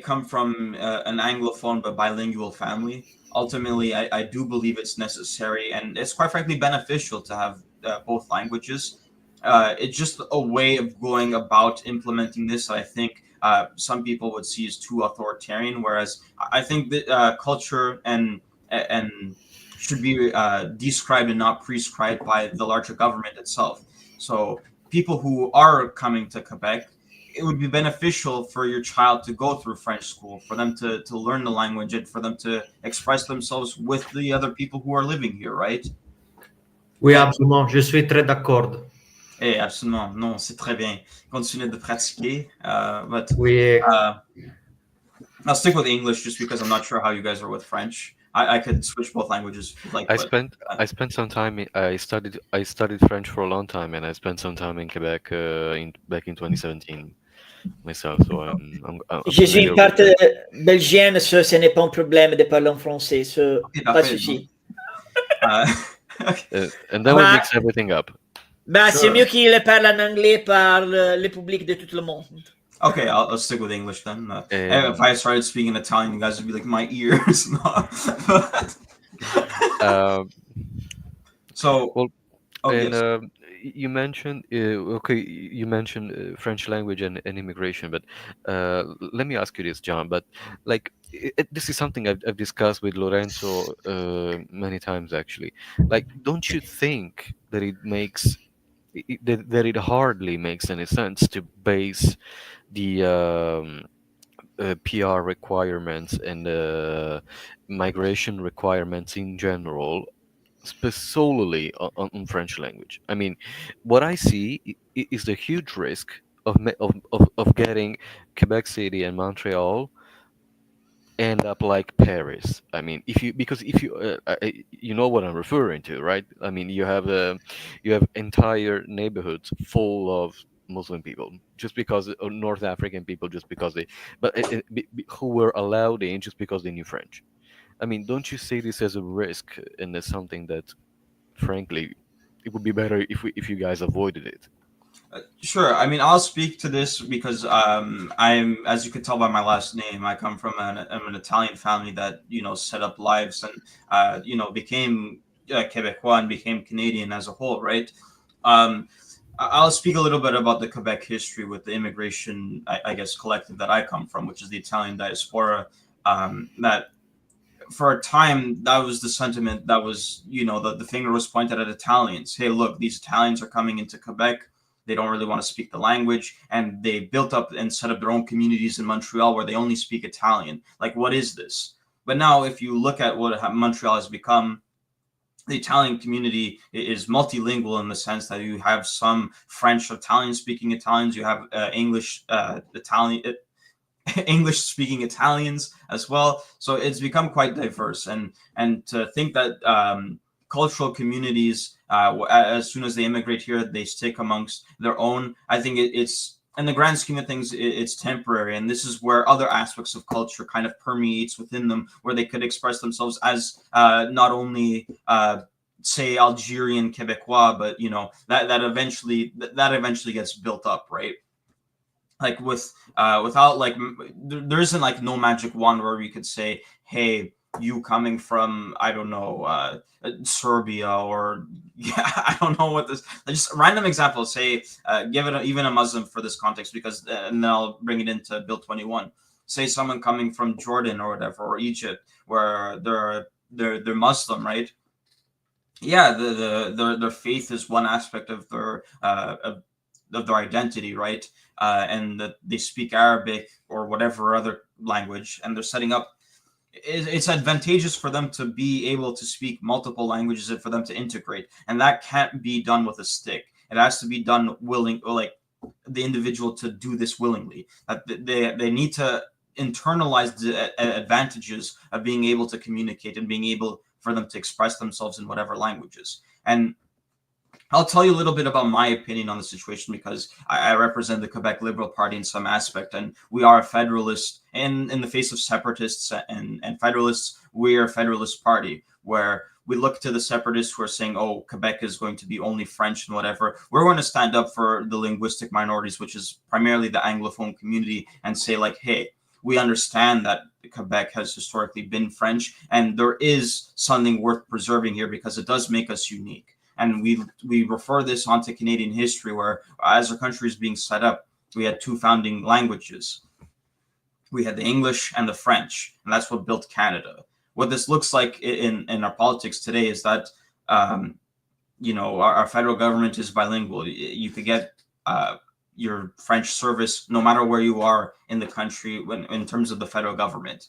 Speaker 3: come from an Anglophone but bilingual family. Ultimately, I do believe it's necessary and it's quite frankly beneficial to have both languages. It's just a way of going about implementing this. I think some people would see as too authoritarian, whereas I think that culture and should be described and not prescribed by the larger government itself. So people who are coming to Quebec, it would be beneficial for your child to go through French school, for them to learn the language and for them to express themselves with the other people who are living here, right?
Speaker 4: Oui, absolument. Je suis très d'accord.
Speaker 3: Eh, absolument. Non, c'est très bien. Continuez de pratiquer. But
Speaker 4: Oui.
Speaker 3: I'll stick with English just because I'm not sure how you guys are with French. I could switch both languages if you'd like.
Speaker 2: I spent some time. I studied French for a long time, and I spent some time in Quebec back in 2017 myself. So I'm
Speaker 1: Je suis
Speaker 2: familiar
Speaker 1: une
Speaker 2: with
Speaker 1: part
Speaker 2: that.
Speaker 1: belgienne, ça, ce n'est pas un problème de parler en français, ça,
Speaker 3: Okay,
Speaker 1: pas de
Speaker 3: parfait.
Speaker 1: souci.
Speaker 3: Okay.
Speaker 2: And then we mix everything up.
Speaker 1: Ben,
Speaker 3: Sure.
Speaker 1: c'est mieux qu'il le parle en anglais par le public de tout le monde.
Speaker 3: Okay, I'll stick with English then. If I started speaking Italian, you guys would be like, my ears. So,
Speaker 2: well,
Speaker 3: okay.
Speaker 2: and you mentioned you mentioned French language and immigration, but let me ask you this, John. But like this is something I've discussed with Lorenzo many times actually. Like, don't you think that it makes that it hardly makes any sense to base the PR requirements and migration requirements in general solely on French language? I mean, what I see is the huge risk of getting Quebec City and Montreal end up like Paris. I mean, if you you know what I'm referring to, right? I mean, you have entire neighborhoods full of Muslim people just because, or North African people just because who were allowed in just because they knew French. I mean, don't you see this as a risk and as something that, frankly, it would be better if you guys avoided it?
Speaker 3: Sure. I mean, I'll speak to this because I'm, as you can tell by my last name, I come from I'm an Italian family that set up lives and became Quebecois and became Canadian as a whole, right? I'll speak a little bit about the Quebec history with the immigration, I guess, collective that I come from, which is the Italian diaspora. That for a time, that was the sentiment that was, the finger was pointed at Italians. Hey, look, these Italians are coming into Quebec. They don't really want to speak the language, and they built up and set up their own communities in Montreal where they only speak Italian. Like, what is this? But now, if you look at what Montreal has become, the Italian community is multilingual in the sense that you have some French, Italian-speaking Italians, you have English, Italian. English speaking Italians as well. So it's become quite diverse, and to think that cultural communities, as soon as they immigrate here, they stick amongst their own, I think it's, in the grand scheme of things, it's temporary. And this is where other aspects of culture kind of permeates within them, where they could express themselves as not only say Algerian Quebecois, but that eventually gets built up, right? Like without like there isn't like no magic wand where we could say, hey, you coming from, I don't know, Serbia, or I don't know what this, just random example, say give it even a Muslim for this context, because and then I'll bring it into Bill 21. Say someone coming from Jordan or whatever, or Egypt, where they're Muslim, right? Yeah, their faith is one aspect of their identity, right? And that they speak Arabic or whatever other language, and they're setting up. It's advantageous for them to be able to speak multiple languages and for them to integrate, and that can't be done with a stick. It has to be done willing, or like the individual to do this willingly. They need to internalize the advantages of being able to communicate and being able for them to express themselves in whatever languages. And I'll tell you a little bit about my opinion on the situation, because I represent the Quebec Liberal Party in some aspect, and we are a federalist. And in the face of separatists and federalists, we are a federalist party, where we look to the separatists who are saying, oh, Quebec is going to be only French and whatever. We're going to stand up for the linguistic minorities, which is primarily the Anglophone community, and say like, hey, we understand that Quebec has historically been French, and there is something worth preserving here because it does make us unique. And we refer this onto Canadian history, where as our country is being set up, we had two founding languages. We had the English and the French, and that's what built Canada. What this looks like in our politics today is that, our federal government is bilingual. You could get your French service no matter where you are in the country in terms of the federal government.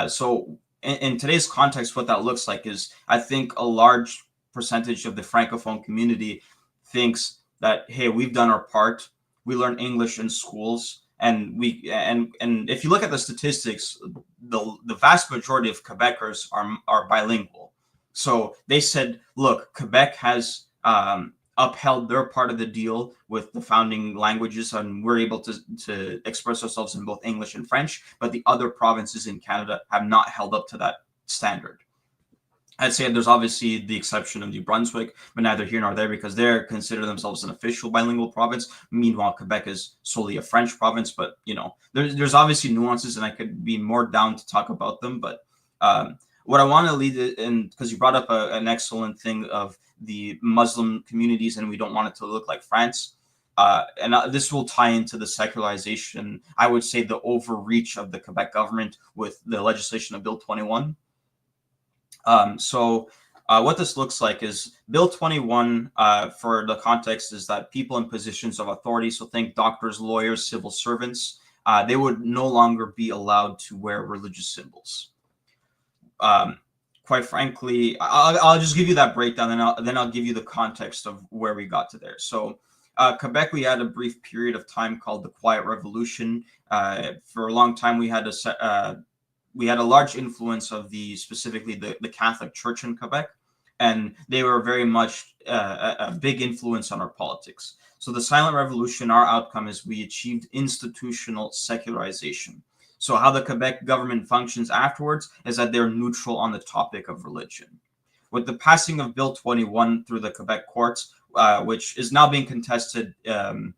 Speaker 3: So in today's context, what that looks like is, I think a large percentage of the Francophone community thinks that, hey, we've done our part. We learn English in schools, and if you look at the statistics, the vast majority of Quebecers are bilingual. So they said, look, Quebec has upheld their part of the deal with the founding languages, and we're able to express ourselves in both English and French, but the other provinces in Canada have not held up to that standard. I'd say there's obviously the exception of New Brunswick, but neither here nor there, because they consider themselves an official bilingual province. Meanwhile, Quebec is solely a French province. But there's obviously nuances, and I could be more down to talk about them. But what I want to lead in, because you brought up an excellent thing of the Muslim communities, and we don't want it to look like France. And this will tie into the secularization, I would say, the overreach of the Quebec government with the legislation of Bill 21. So what this looks like is Bill 21, for the context, is that people in positions of authority, so think doctors, lawyers, civil servants, they would no longer be allowed to wear religious symbols. Quite frankly, I'll just give you that breakdown, and then I'll give you the context of where we got to there. So Quebec, we had a brief period of time called the Quiet Revolution. For a long time, we had a large influence of specifically the Catholic Church in Quebec, and they were very much a big influence on our politics. So the Silent Revolution, our outcome is we achieved institutional secularization. So how the Quebec government functions afterwards is that they're neutral on the topic of religion. With the passing of Bill 21 through the Quebec courts, which is now being contested, it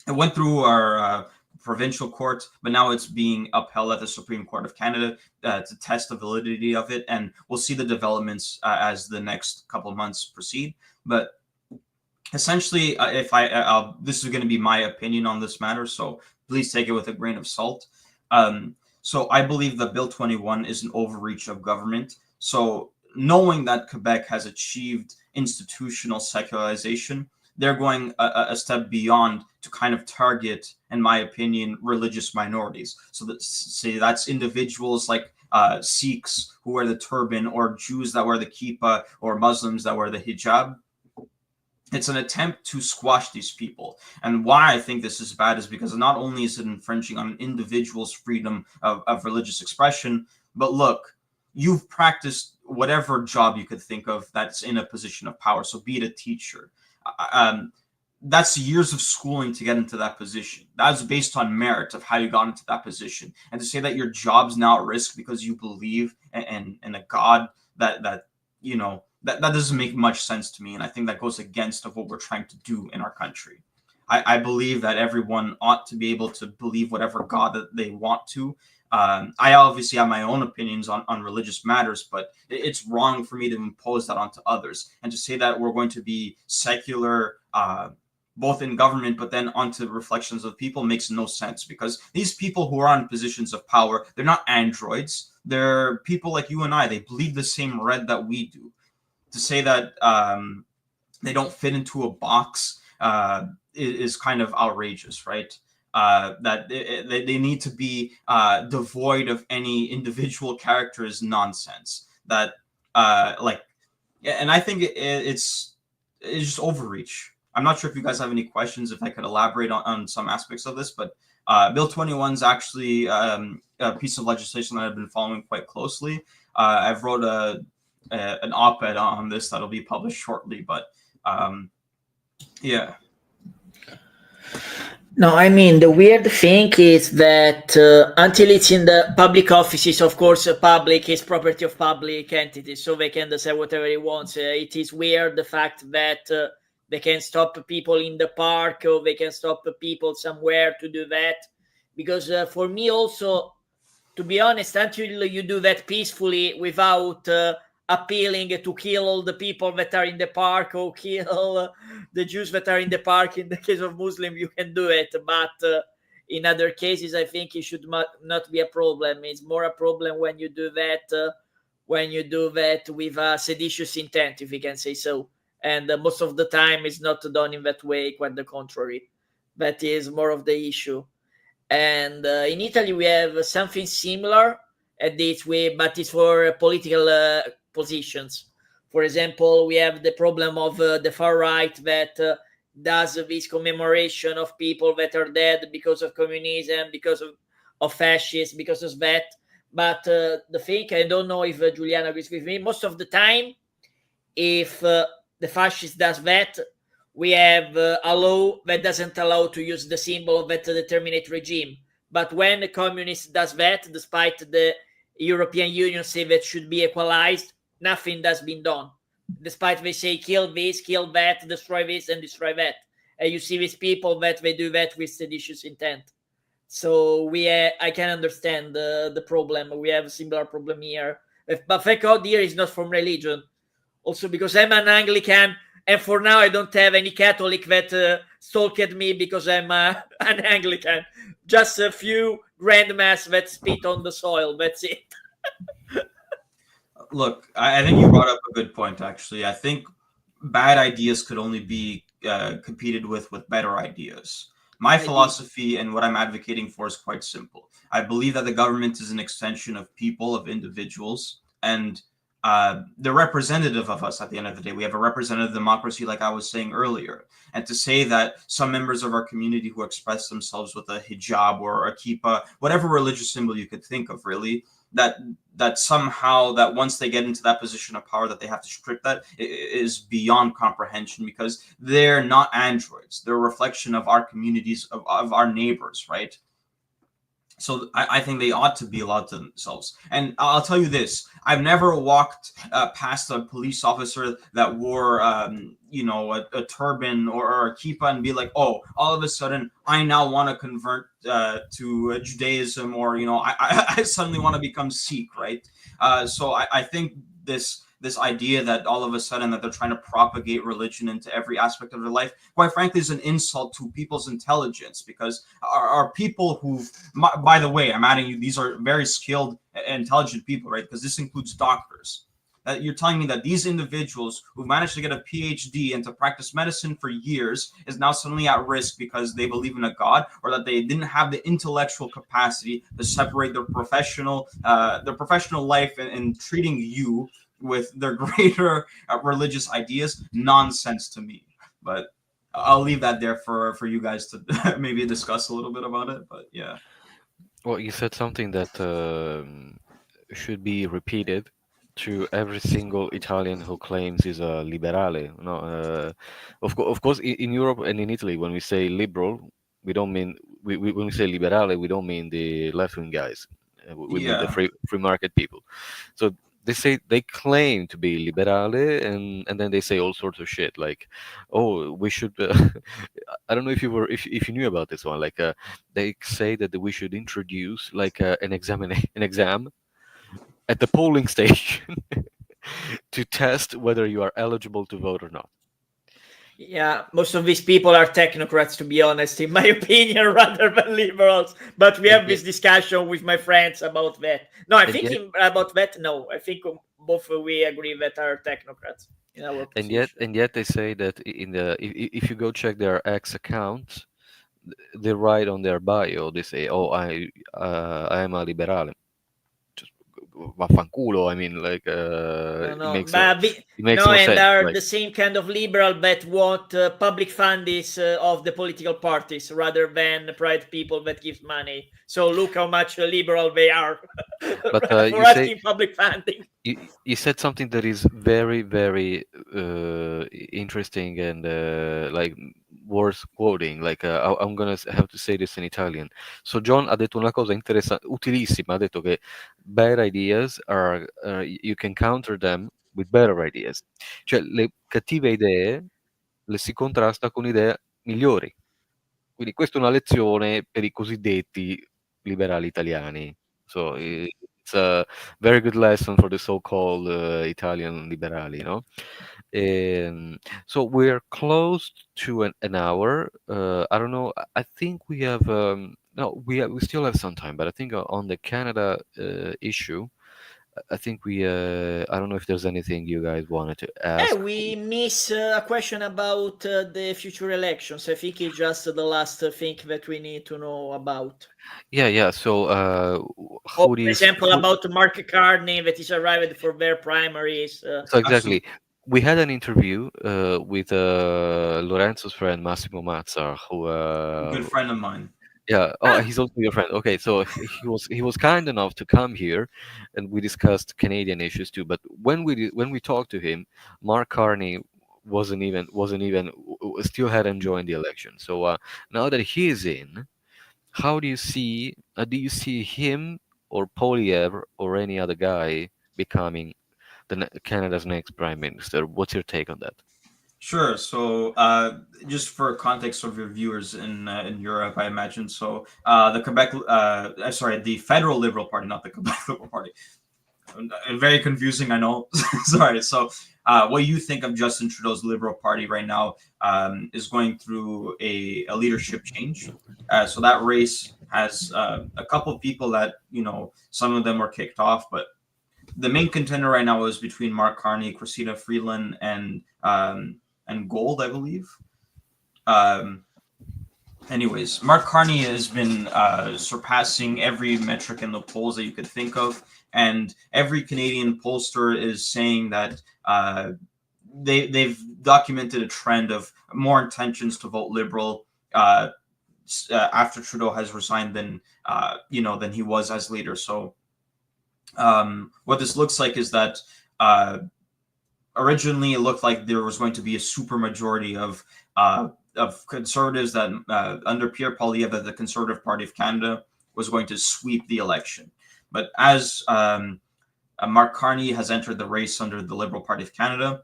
Speaker 3: went through our provincial court, but now it's being upheld at the Supreme Court of Canada to test the validity of it, and we'll see the developments as the next couple of months proceed. But essentially, this is going to be my opinion on this matter, so please take it with a grain of salt. So I believe that Bill 21 is an overreach of government. So knowing that Quebec has achieved institutional secularization, they're going a step beyond to kind of target, in my opinion, religious minorities. So that's individuals like Sikhs who wear the turban, or Jews that wear the kippah, or Muslims that wear the hijab. It's an attempt to squash these people. And why I think this is bad is because not only is it infringing on an individual's freedom of religious expression, but look, you've practiced whatever job you could think of that's in a position of power. So be it a teacher. That's years of schooling to get into that position. That's based on merit of how you got into that position. And to say that your job's now at risk because you believe in a God that you know, that doesn't make much sense to me. And I think that goes against of what we're trying to do in our country. I believe that everyone ought to be able to believe whatever God that they want to. I obviously have my own opinions on religious matters, but it's wrong for me to impose that onto others. And to say that we're going to be secular, both in government, but then onto reflections of people makes no sense, because these people who are on positions of power, they're not androids. They're people like you and I. They bleed the same red that we do. To say that they don't fit into a box is kind of outrageous, right? That they need to be devoid of any individual character is nonsense. That and I think it's just overreach. I'm not sure if you guys have any questions, if I could elaborate on some aspects of this, but Bill 21 is actually a piece of legislation that I've been following quite closely. I've wrote an op-ed on this that'll be published shortly, but yeah.
Speaker 1: No, I mean, the weird thing is that until it's in the public offices, of course, public is property of public entities, so they can decide whatever they want. It is weird, the fact that they can stop people in the park, or they can stop people somewhere to do that. Because for me also, to be honest, until you do that peacefully without appealing to kill all the people that are in the park, or kill the Jews that are in the park, in the case of Muslim, you can do it. But in other cases, I think it should not be a problem. It's more a problem when you do that with a seditious intent, if we can say so. And most of the time it's not done in that way, quite the contrary. That is more of the issue. And in Italy, we have something similar at this way, but it's for political positions. For example, we have the problem of the far right that does this commemoration of people that are dead because of communism, because of fascists, because of that. But the thing, I don't know if Giuliano agrees with me, most of the time, if the fascist does that, we have a law that doesn't allow to use the symbol of that determinate regime. But when the communist does that, despite the European Union say that should be equalized, nothing has been done. Despite they say kill this, kill that, destroy this and destroy that. And you see these people that they do that with seditious intent. So I can understand the problem. We have a similar problem here. But thank God here is not from religion. Also because I'm an Anglican, and for now I don't have any Catholic that stalked me because I'm an Anglican. Just a few grand mass that spit on the soil. That's it.
Speaker 3: Look, I think you brought up a good point, actually. I think bad ideas could only be competed with better ideas. My philosophy and what I'm advocating for is quite simple. I believe that the government is an extension of people, of individuals, and they're representative of us at the end of the day. We have a representative democracy, like I was saying earlier. And to say that some members of our community who express themselves with a hijab or a kippah, whatever religious symbol you could think of, really, that somehow that once they get into that position of power that they have to strip that is beyond comprehension, because they're not androids. They're a reflection of our communities, of our neighbors, right? So I think they ought to be allowed to themselves. And I'll tell you this: I've never walked past a police officer that wore, a turban or a kippah and be like, "Oh, all of a sudden, I now want to convert to Judaism," or I suddenly want to become Sikh, right? So I think this idea that all of a sudden that they're trying to propagate religion into every aspect of their life, quite frankly, is an insult to people's intelligence, because our people by the way, I'm adding you, these are very skilled, intelligent people, right? Because this includes doctors. you're telling me that these individuals who managed to get a PhD and to practice medicine for years is now suddenly at risk because they believe in a God, or that they didn't have the intellectual capacity to separate their professional life and treating you with their greater religious ideas? Nonsense to me. But I'll leave that there for you guys to maybe discuss a little bit about it. But yeah.
Speaker 2: Well, you said something that should be repeated to every single Italian who claims he's a liberale. No, of course, in Europe and in Italy, when we say liberal, we don't mean when we say liberale, we don't mean the left-wing guys. We mean the
Speaker 3: Yeah.
Speaker 2: free market people. So they claim to be liberale, and then they say all sorts of shit like, oh, we should. I don't know if you knew about this one. Like, they say that we should introduce like an exam at the polling station to test whether you are eligible to vote or not.
Speaker 1: Yeah, most of these people are technocrats, to be honest, in my opinion, rather than liberals. But we
Speaker 2: And
Speaker 1: have this discussion with my friends about that. No, I
Speaker 2: And
Speaker 1: think
Speaker 2: yet-
Speaker 1: about that. No, I think both we agree that are technocrats in our position.
Speaker 2: and yet they say that if you go check their X accounts, they write on their bio, they say, oh, I am a liberale. Just vaffanculo. I mean, like, it
Speaker 1: No,
Speaker 2: makes
Speaker 1: but
Speaker 2: it makes
Speaker 1: no,
Speaker 2: no
Speaker 1: and
Speaker 2: sense.
Speaker 1: are
Speaker 2: Like,
Speaker 1: the same kind of liberal that want public fundings of the political parties rather than private people that give money. So look how much liberal they are
Speaker 2: But
Speaker 1: for
Speaker 2: you say
Speaker 1: asking public funding.
Speaker 2: you said something that is very, very interesting and like worth quoting. Like, I'm gonna have to say this in Italian. So John ha detto una cosa interessante, utilissima. Ha detto che bad ideas are you can counter them with better ideas. Cioè, le cattive idee le si contrasta con idee migliori. Quindi questa è una lezione per i cosiddetti liberali italiani. So it's a very good lesson for the so-called Italian liberali, no? So we're close to an hour. I don't know. I think we have no, we still have some time, but I think on the Canada issue, I think I don't know if there's anything you guys wanted to ask.
Speaker 1: We miss a question about the future elections. I think it's just the last thing that we need to know about.
Speaker 2: Yeah. So
Speaker 1: Or,
Speaker 2: who do
Speaker 1: for
Speaker 2: you
Speaker 1: example,
Speaker 2: who,
Speaker 1: about Mark Carney that is arrived for their primaries.
Speaker 2: So exactly, we had an interview with Lorenzo's friend Massimo Mazza, who
Speaker 3: A good friend of mine.
Speaker 2: yeah, oh, he's also your friend. Okay, so he was kind enough to come here, and we discussed Canadian issues too. But when we talked to him, Mark Carney wasn't even still hadn't joined the election. So now that he is in, how do you see him or Polyev or any other guy becoming Canada's next prime minister? What's your take on that?
Speaker 3: Sure. So, just for context of your viewers in Europe, I imagine. So, the the Federal Liberal Party, not the Quebec Liberal Party. Very confusing, I know. Sorry. So, what you think of Justin Trudeau's Liberal Party right now is going through a leadership change. So that race has a couple of people that some of them were kicked off, but the main contender right now is between Mark Carney, Christina Freeland, and Gold, I believe. Anyways, Mark Carney has been surpassing every metric in the polls that you could think of, and every Canadian pollster is saying that they've documented a trend of more intentions to vote Liberal after Trudeau has resigned than he was as leader. So what this looks like is that originally it looked like there was going to be a super majority of conservatives that under Pierre Poilievre, that the Conservative Party of Canada was going to sweep the election. But as Mark Carney has entered the race under the Liberal Party of Canada,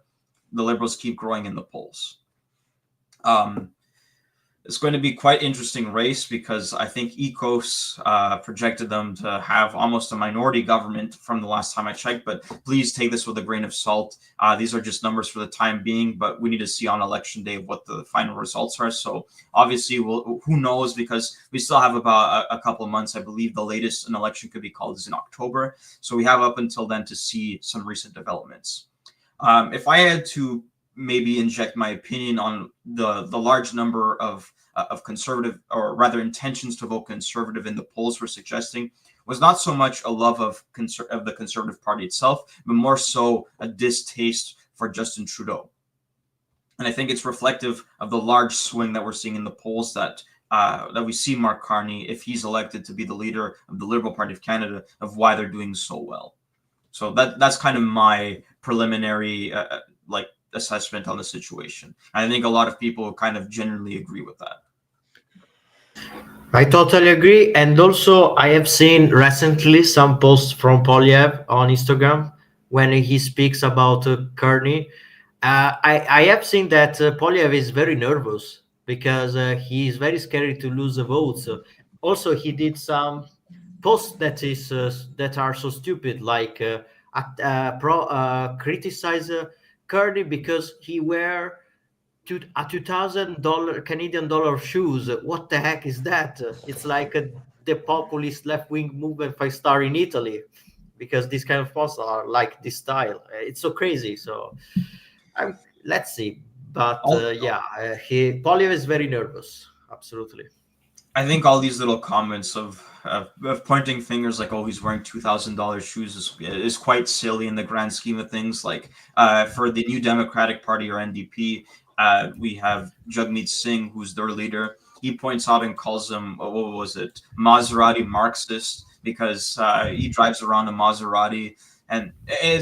Speaker 3: the Liberals keep growing in the polls. It's going to be quite interesting race because I think ECOS projected them to have almost a minority government from the last time I checked. But please take this with a grain of salt. These are just numbers for the time being, but we need to see on election day what the final results are. So obviously, who knows, because we still have about a couple of months. I believe the latest an election could be called is in October. So we have up until then to see some recent developments. If I had to maybe inject my opinion on the large number of conservative, or rather intentions to vote conservative in the polls were suggesting, was not so much a love of the Conservative Party itself, but more so a distaste for Justin Trudeau. And I think it's reflective of the large swing that we're seeing in the polls that we see Mark Carney, if he's elected to be the leader of the Liberal Party of Canada, of why they're doing so well. So that's kind of my preliminary assessment on the situation. I think a lot of people kind of generally agree with that.
Speaker 4: I totally agree. And also, I have seen recently some posts from Polyev on Instagram when he speaks about Kearney. I have seen that Polyev is very nervous because he is very scared to lose the votes. Also, he did some posts that are so stupid, like criticize Kearney because he wear a $2,000 Canadian dollar shoes. What the heck is that? It's like the populist left-wing movement 5-star in Italy, because these kind of posts are like this style. It's so crazy. So let's see. But Polyev is very nervous. Absolutely.
Speaker 3: I think all these little comments of pointing fingers like, oh, he's wearing $2,000 shoes is quite silly in the grand scheme of things. Like for the New Democratic Party, or NDP, we have Jagmeet Singh, who's their leader. He points out and calls them, what was it, Maserati Marxist, because he drives around a Maserati, and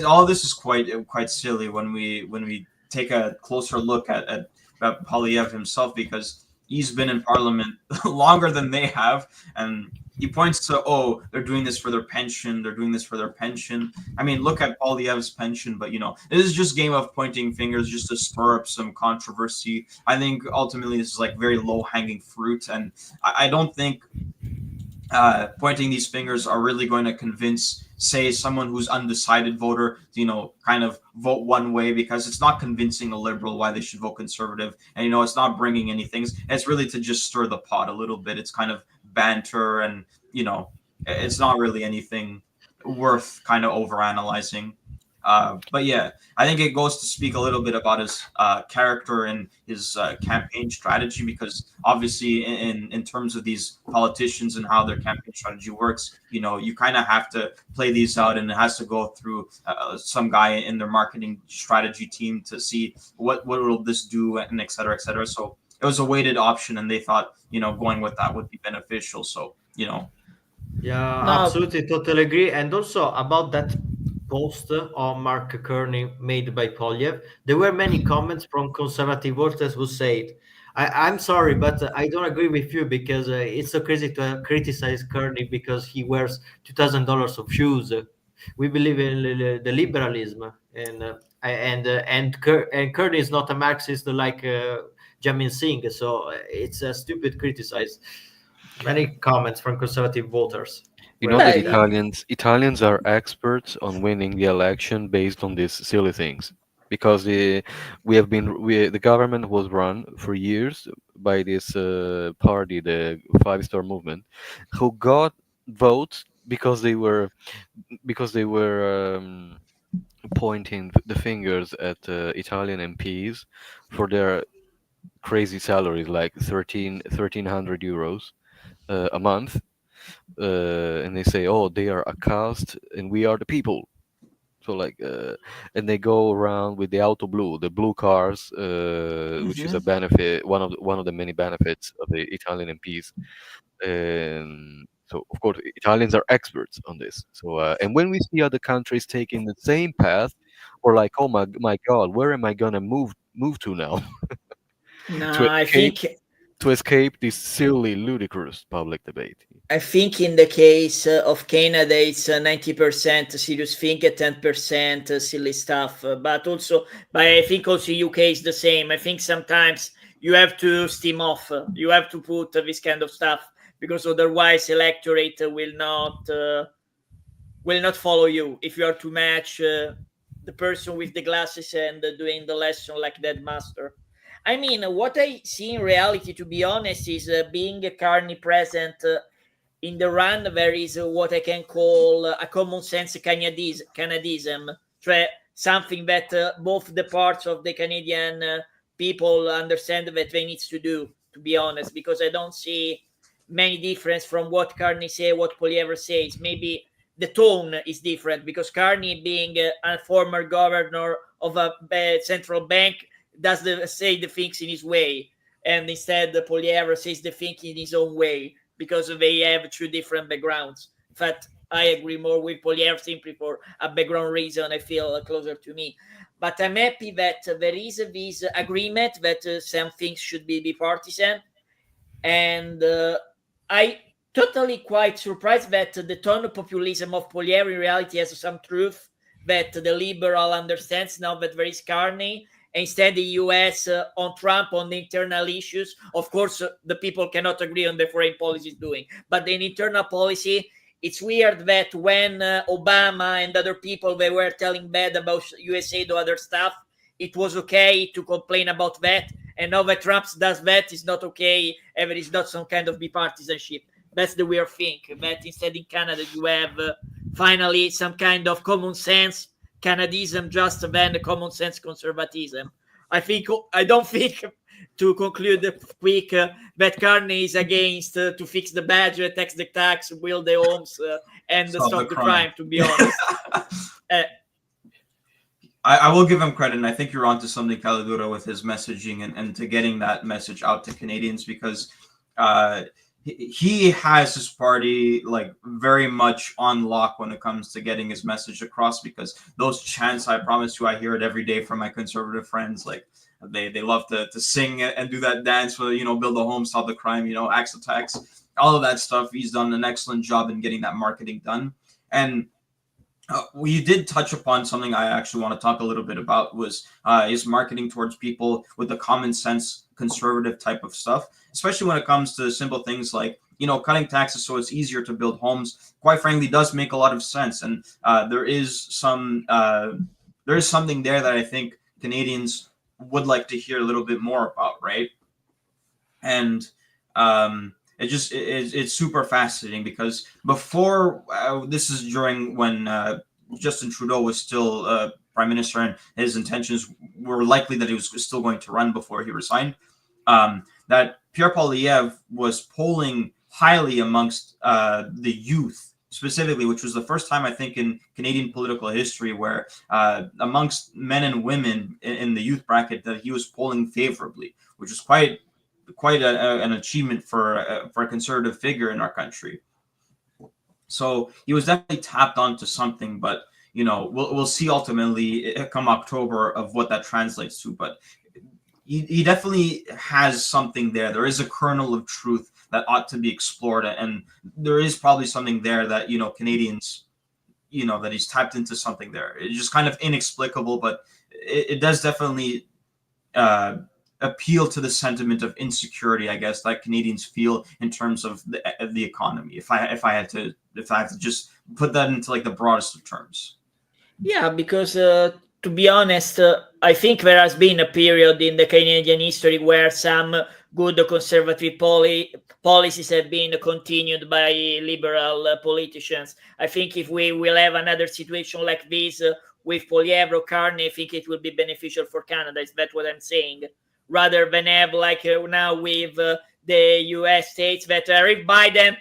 Speaker 3: all this is quite silly when we take a closer look at Polyev himself, because he's been in Parliament longer than they have, and he points to, oh, they're doing this for their pension. They're doing this for their pension. I mean, look at Polyev's pension, but, this is just game of pointing fingers just to stir up some controversy. I think ultimately this is like very low-hanging fruit, and I don't think pointing these fingers are really going to convince, say, someone who's undecided voter, kind of vote one way, because it's not convincing a liberal why they should vote conservative. And, it's not bringing anything. It's really to just stir the pot a little bit. It's kind of banter, and, it's not really anything worth kind of overanalyzing. But yeah, I think it goes to speak a little bit about his character and his campaign strategy, because obviously in terms of these politicians and how their campaign strategy works, you kind of have to play these out, and it has to go through some guy in their marketing strategy team to see what will this do, and et cetera, et cetera. So it was a weighted option, and they thought, going with that would be beneficial. So,
Speaker 4: Yeah,
Speaker 1: No.
Speaker 4: absolutely, totally agree. And also about that post on Mark Kearney made by Polyev, there were many comments from conservative voters who said, I'm sorry, but I don't agree with you, because it's so crazy to criticize Kearney because he wears $2,000 of shoes. We believe in the liberalism, and Kearney is not a Marxist like Jamin Singh, so it's a stupid criticize. Many comments from conservative voters.
Speaker 2: You know that
Speaker 1: Well,
Speaker 2: Italians are experts on winning the election based on these silly things, because the government was run for years by this party, the 5-star movement, who got votes because they were pointing the fingers at Italian MPs for their crazy salaries, like 1,300 euros a month, and they say, oh, they are a caste and we are the people. So and they go around with the auto blue, the blue cars, which is a benefit, one of the many benefits of the Italian MPs. And so, of course, Italians are experts on this. So, and when we see other countries taking the same path, we're like, oh my God, where am I gonna move to now?
Speaker 1: no,
Speaker 2: To escape this silly, ludicrous public debate.
Speaker 1: I think in the case of Canada, it's 90% serious thing, 10% silly stuff. But I think also UK is the same. I think sometimes you have to steam off. You have to put this kind of stuff, because otherwise electorate will not follow you if you are to match the person with the glasses and doing the lesson like that master. I mean, what I see in reality, to be honest, is being a carny present in the run. There is what I can call a common sense Canadism, cioè something that both the parts of the Canadian people understand that they need to do, to be honest, because I don't see many difference from what Carney say, what Poliever says. Maybe the tone is different, because Carney, being a former governor of a central bank, does say the things in his way, and instead Poliever says the thing in his own way, because they have two different backgrounds. In fact, I agree more with Poliever simply for a background reason. I feel closer to me. But I'm happy that there is this agreement that some things should be bipartisan. And I totally quite surprised that the tone of populism of Poliever in reality has some truth that the liberal understands now that there is Carney. Instead, the US on Trump on the internal issues. Of course, the people cannot agree on the foreign policy is doing, but in internal policy, it's weird that when Obama and other people, they were telling bad about USA to other stuff, it was okay to complain about that. And now that Trump does that, it's not okay, and there is not some kind of bipartisanship. That's the weird thing, that instead in Canada you have finally some kind of common sense Canadism, just than the common sense conservatism. I don't think, to conclude quick, that Carney is against to fix the budget, tax the tax, build the homes, and stop the crime, to be honest.
Speaker 3: I will give him credit, and I think you're onto something, Caladura, with his messaging and to getting that message out to Canadians, because he has his party like very much on lock when it comes to getting his message across, because those chants, I promise you, I hear it every day from my conservative friends. Like they love to sing and do that dance for, build a home, stop the crime, axe the tax, all of that stuff. He's done an excellent job in getting that marketing done. And you did touch upon something I actually want to talk a little bit about, was his marketing towards people with the common sense conservative type of stuff, especially when it comes to simple things like, cutting taxes so it's easier to build homes. Quite frankly, does make a lot of sense. And there is something there that I think Canadians would like to hear a little bit more about, right? And it's super fascinating, because before this is during when Justin Trudeau was still prime minister, and his intentions were likely that he was still going to run before he resigned, that Pierre Poilievre was polling highly amongst the youth specifically, which was the first time, I think, in Canadian political history where amongst men and women in the youth bracket that he was polling favorably, which was quite an achievement for a conservative figure in our country. So he was definitely tapped onto something, but we'll see ultimately come October of what that translates to. But he definitely has something there. There is a kernel of truth that ought to be explored, and there is probably something there that Canadians, that he's tapped into something there. It's just kind of inexplicable, but it does definitely appeal to the sentiment of insecurity, I guess, that Canadians feel in terms of the economy. If I have to just put that into like the broadest of terms.
Speaker 1: Yeah, because to be honest, I think there has been a period in the Canadian history where some good conservative policies have been continued by liberal politicians. I think if we will have another situation like this with Poilievre or Carney, I think it will be beneficial for Canada. Is that what I'm saying? Rather than have like now with the US states that if Biden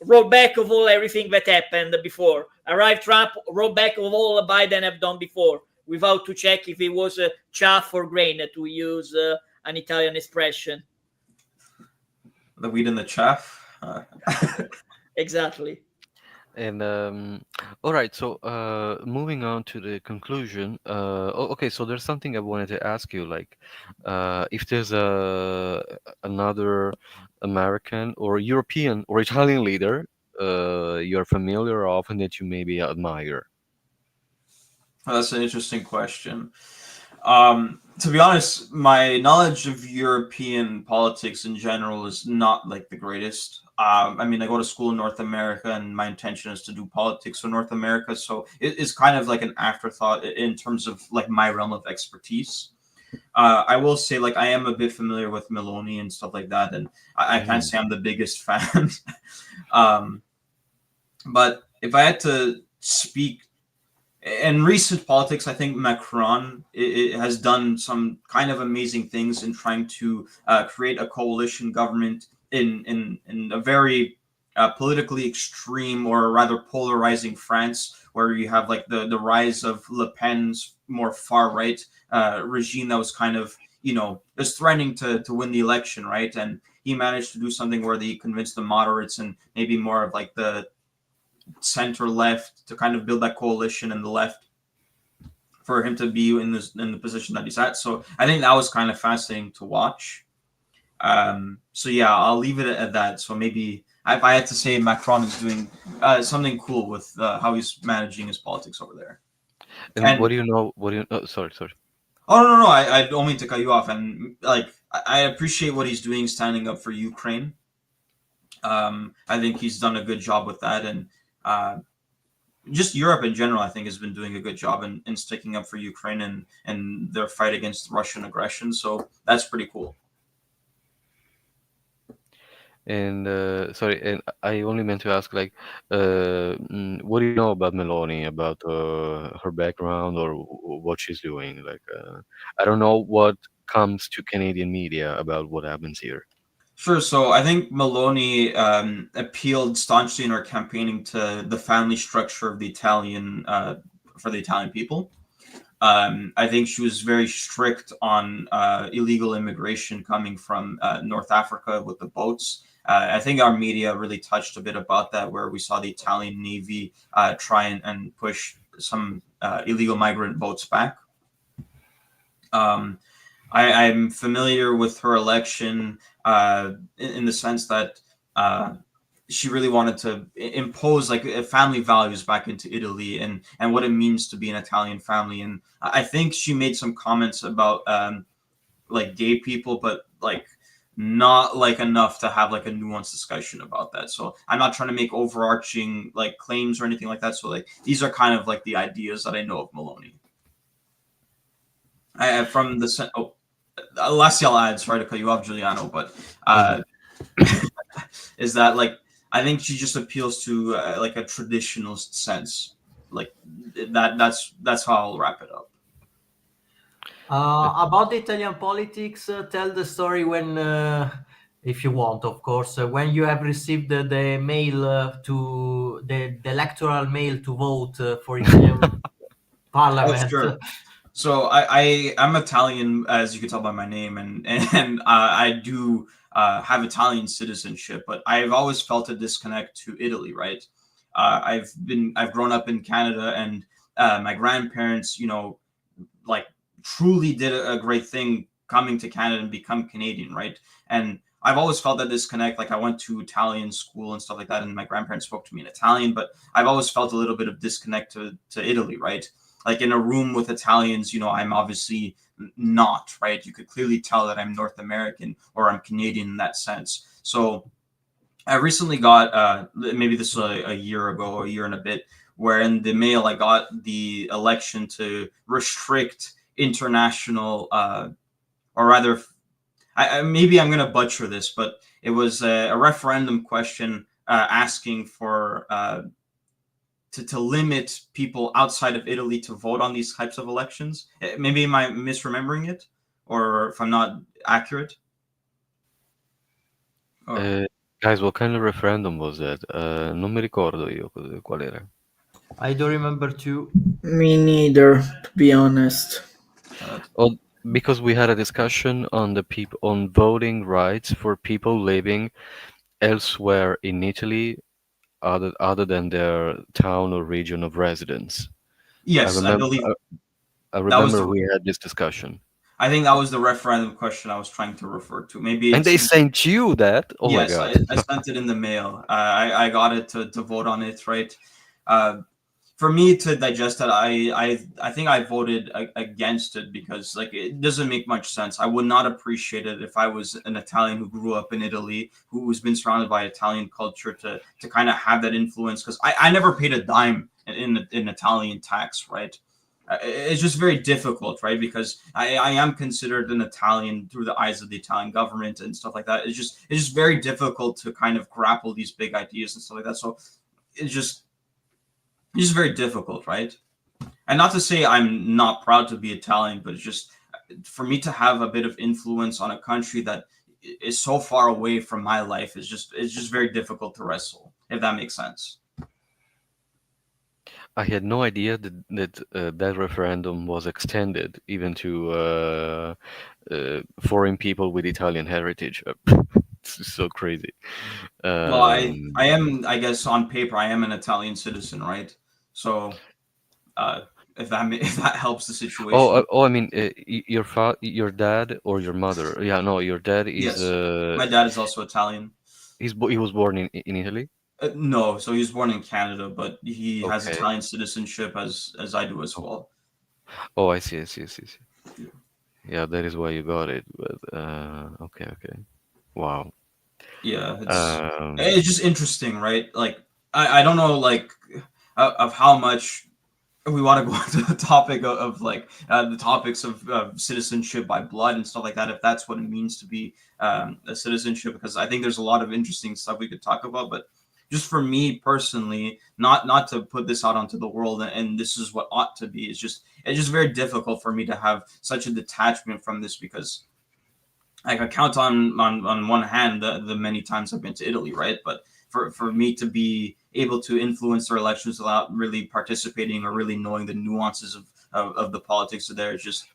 Speaker 1: roll back of all everything that happened before, arrive Trump, roll back of all Biden have done before, without to check if it was chaff or grain, to use an Italian expression.
Speaker 3: The wheat and the chaff.
Speaker 1: Exactly.
Speaker 2: And all right, so moving on to the conclusion. Okay, so there's something I wanted to ask you, like if there's another American or European or Italian leader you're familiar of and that you maybe admire.
Speaker 3: Well, that's an interesting question. To be honest, my knowledge of European politics in general is not like the greatest. I mean, I go to school in North America, and my intention is to do politics in North America, so it's kind of like an afterthought in terms of like my realm of expertise. I will say, like, I am a bit familiar with Meloni and stuff like that, and I can't say I'm the biggest fan. um, but if I had to speak in recent politics, I think Macron it has done some kind of amazing things in trying to create a coalition government in a very politically extreme, or rather polarizing France, where you have like the rise of Le Pen's more far right regime that was kind of, was threatening to win the election, right? And he managed to do something where he convinced the moderates and maybe more of like the center left to kind of build that coalition in the left for him to be in the position that he's at. So I think that was kind of fascinating to watch. So yeah, I'll leave it at that. So maybe if I had to say, Macron is doing something cool with how he's managing his politics over there.
Speaker 2: And what do you know? Oh, sorry.
Speaker 3: Oh no, I don't mean to cut you off. And like, I appreciate what he's doing, standing up for Ukraine. I think he's done a good job with that, and just Europe in general, I think, has been doing a good job in sticking up for Ukraine and their fight against Russian aggression. So that's pretty cool.
Speaker 2: And sorry, and I only meant to ask, like, what do you know about Meloni, about her background, or what she's doing? Like, I don't know what comes to Canadian media about what happens here.
Speaker 3: Sure. So I think Meloni appealed staunchly in her campaigning to the family structure of the Italian for the Italian people. I think she was very strict on illegal immigration coming from North Africa with the boats. I think our media really touched a bit about that, where we saw the Italian Navy try and push some illegal migrant boats back. I'm familiar with her election in the sense that she really wanted to impose like family values back into Italy and what it means to be an Italian family. And I think she made some comments about like gay people, but like not like enough to have like a nuanced discussion about that. So I'm not trying to make overarching like claims or anything like that. So like these are kind of like the ideas that I know of Meloni. From the last I'll add, sorry to cut you off, Giuliano, but is that like I think she just appeals to like a traditionalist sense, like that's how I'll wrap it up.
Speaker 4: About the Italian politics, tell the story when, if you want, of course, when you have received the mail to the electoral mail to vote for Italian parliament.
Speaker 3: Oh, sure. So I'm Italian, as you can tell by my name, and I do have Italian citizenship, but I've always felt a disconnect to Italy, right? I've grown up in Canada, and my grandparents, like truly did a great thing coming to Canada and become Canadian, right? And I've always felt that disconnect. Like I went to Italian school and stuff like that, and my grandparents spoke to me in Italian, but I've always felt a little bit of disconnect to Italy, right? Like in a room with Italians, I'm obviously not, right? You could clearly tell that I'm North American or I'm Canadian in that sense. So I recently got, maybe this was a year ago, a year and a bit, where in the mail I got the election to restrict international, or rather, maybe I'm going to butcher this, but it was a referendum question asking for to limit people outside of Italy to vote on these types of elections. Maybe am I misremembering it, or if I'm not accurate?
Speaker 2: Guys, what kind of referendum was that? Non mi ricordo io qual era.
Speaker 4: I don't remember too.
Speaker 1: Me neither, to be honest.
Speaker 2: Oh, because we had a discussion on on voting rights for people living elsewhere in Italy, other than their town or region of residence.
Speaker 3: Yes, I believe.
Speaker 2: I remember we had this discussion.
Speaker 3: I think that was the referendum question I was trying to refer to. Maybe
Speaker 2: and they sent you that? Oh
Speaker 3: yes,
Speaker 2: my God!
Speaker 3: I sent it in the mail. I got it to vote on it, right? for me to digest that, I think I voted against it because like it doesn't make much sense. I would not appreciate it if I was an Italian who grew up in Italy, who's been surrounded by Italian culture to kind of have that influence. Because I never paid a dime in Italian tax, right? It's just very difficult, right? Because I am considered an Italian through the eyes of the Italian government and stuff like that. It's just very difficult to kind of grapple these big ideas and stuff like that. So it's just very difficult, right? And not to say I'm not proud to be Italian, but it's just for me to have a bit of influence on a country that is so far away from my life is just it's just very difficult to wrestle, if that makes sense.
Speaker 2: I had no idea that referendum was extended even to foreign people with Italian heritage. It's so crazy.
Speaker 3: Well, I
Speaker 2: Um,
Speaker 3: am, I guess on paper I am an Italian citizen, right? So uh, if that helps the situation.
Speaker 2: I mean, your dad or your mother? Yeah, no, your dad is
Speaker 3: Yes, my dad is also Italian.
Speaker 2: he was born in Italy.
Speaker 3: No, so he was born in Canada, but he has
Speaker 2: Okay.
Speaker 3: Italian citizenship as I do as well.
Speaker 2: Oh, I see, I see, I see, I see. Yeah, that is why you got it. But okay, okay. Wow.
Speaker 3: Yeah,
Speaker 2: Um,
Speaker 3: it's just interesting, right? Like I don't know like of how much we want to go into the topic of like the topics of citizenship by blood and stuff like that, if that's what it means to be a citizenship, because I think there's a lot of interesting stuff we could talk about. But just for me personally, not to put this out onto the world and this is what ought to be, it's just very difficult for me to have such a detachment from this, because I can count on one hand the many times I've been to Italy, right? But for me to be able to influence their elections without really participating or really knowing the nuances of the politics of there, it's just,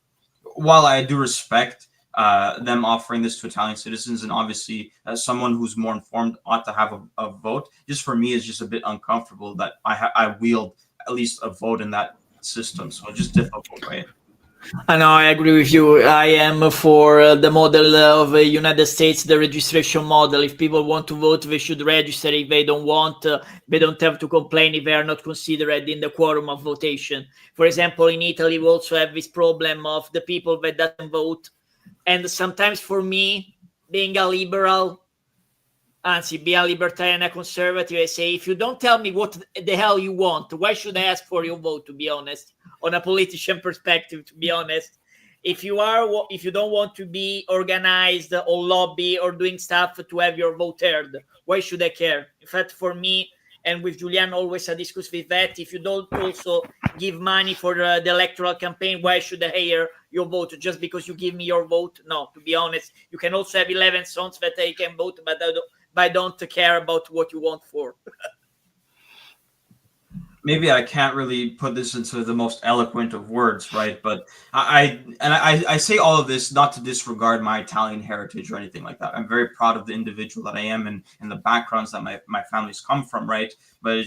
Speaker 3: while I do respect them offering this to Italian citizens, and obviously as someone who's more informed ought to have a vote, just for me it's just a bit uncomfortable that I wield at least a vote in that system. So it's just difficult, right?
Speaker 1: I know, I agree with you. I am for the model of the United States, the registration model. If people want to vote, they should register. If they don't want, they don't have to complain if they are not considered in the quorum of votation. For example, in Italy, we also have this problem of the people that doesn't vote. And sometimes for me, being a liberal, anzi, be a libertarian, a conservative, I say, if you don't tell me what the hell you want, why should I ask for your vote, to be honest? On a politician perspective, to be honest. If you don't want to be organized or lobby or doing stuff to have your vote heard, why should I care? In fact, for me, and with Julian always I discuss with that, if you don't also give money for the electoral campaign, why should I hear your vote just because you give me your vote? No, to be honest, you can also have 11 songs that I can vote, but I don't care about what you want for.
Speaker 3: Maybe I can't really put this into the most eloquent of words, right? But I say all of this not to disregard my Italian heritage or anything like that. I'm very proud of the individual that I am and the backgrounds that my family's come from, right? But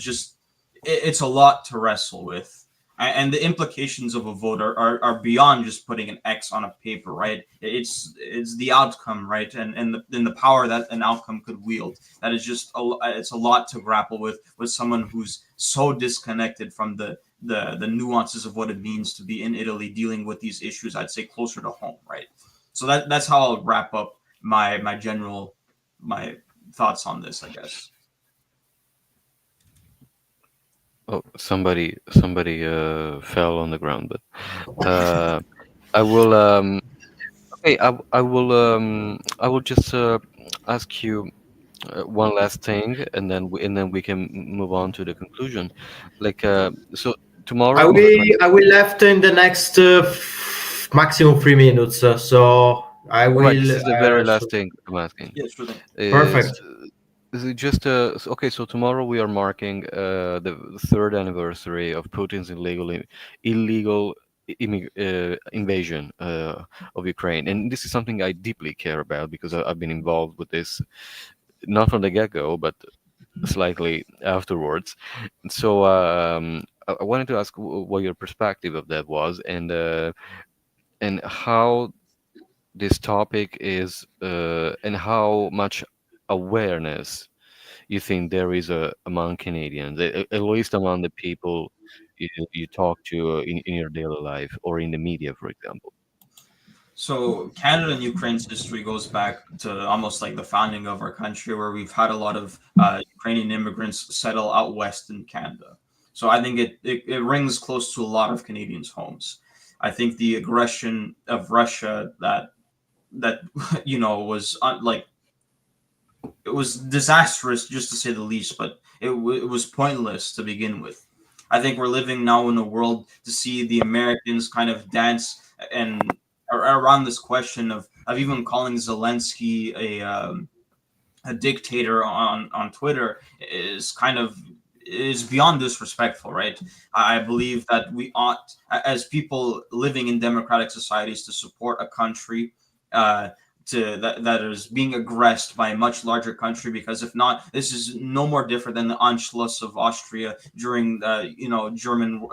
Speaker 3: it's a lot to wrestle with. And the implications of a vote are beyond just putting an X on a paper, right? It's the outcome, right? And the power that an outcome could wield. That is just it's a lot to grapple with someone who's so disconnected from the nuances of what it means to be in Italy dealing with these issues. I'd say closer to home, right? So that's how I'll wrap up my general my thoughts on this, I guess.
Speaker 2: oh, somebody fell on the ground, but I will. Okay, I will just ask you one last thing, and then we can move on to the conclusion. Like, so
Speaker 4: I
Speaker 2: tomorrow on the
Speaker 4: will
Speaker 2: 20th.
Speaker 4: I will left in the next maximum 3 minutes. So I
Speaker 2: All right,
Speaker 4: will.
Speaker 2: this is the very last thing I'm asking.
Speaker 3: Yeah, sure thing.
Speaker 4: Perfect.
Speaker 2: Is it just okay? So tomorrow we are marking the third anniversary of Putin's illegal invasion of Ukraine, and this is something I deeply care about because I've been involved with this not from the get-go, but slightly afterwards. So I wanted to ask what your perspective of that was, and how this topic is, and how much awareness you think there is among Canadians, at least among the people you talk to in your daily life or in the media, for example?
Speaker 3: So Canada and Ukraine's history goes back to almost like the founding of our country, where we've had a lot of Ukrainian immigrants settle out west in Canada. So I think it rings close to a lot of Canadians' homes. I think the aggression of Russia that was like it was disastrous, just to say the least, but it was pointless to begin with. I think we're living now in a world to see the Americans kind of dance and around this question of even calling Zelensky a dictator on Twitter is beyond disrespectful, right? I believe that we ought, as people living in democratic societies, to support a country uh, that is being aggressed by a much larger country. Because if not, this is no more different than the Anschluss of Austria during German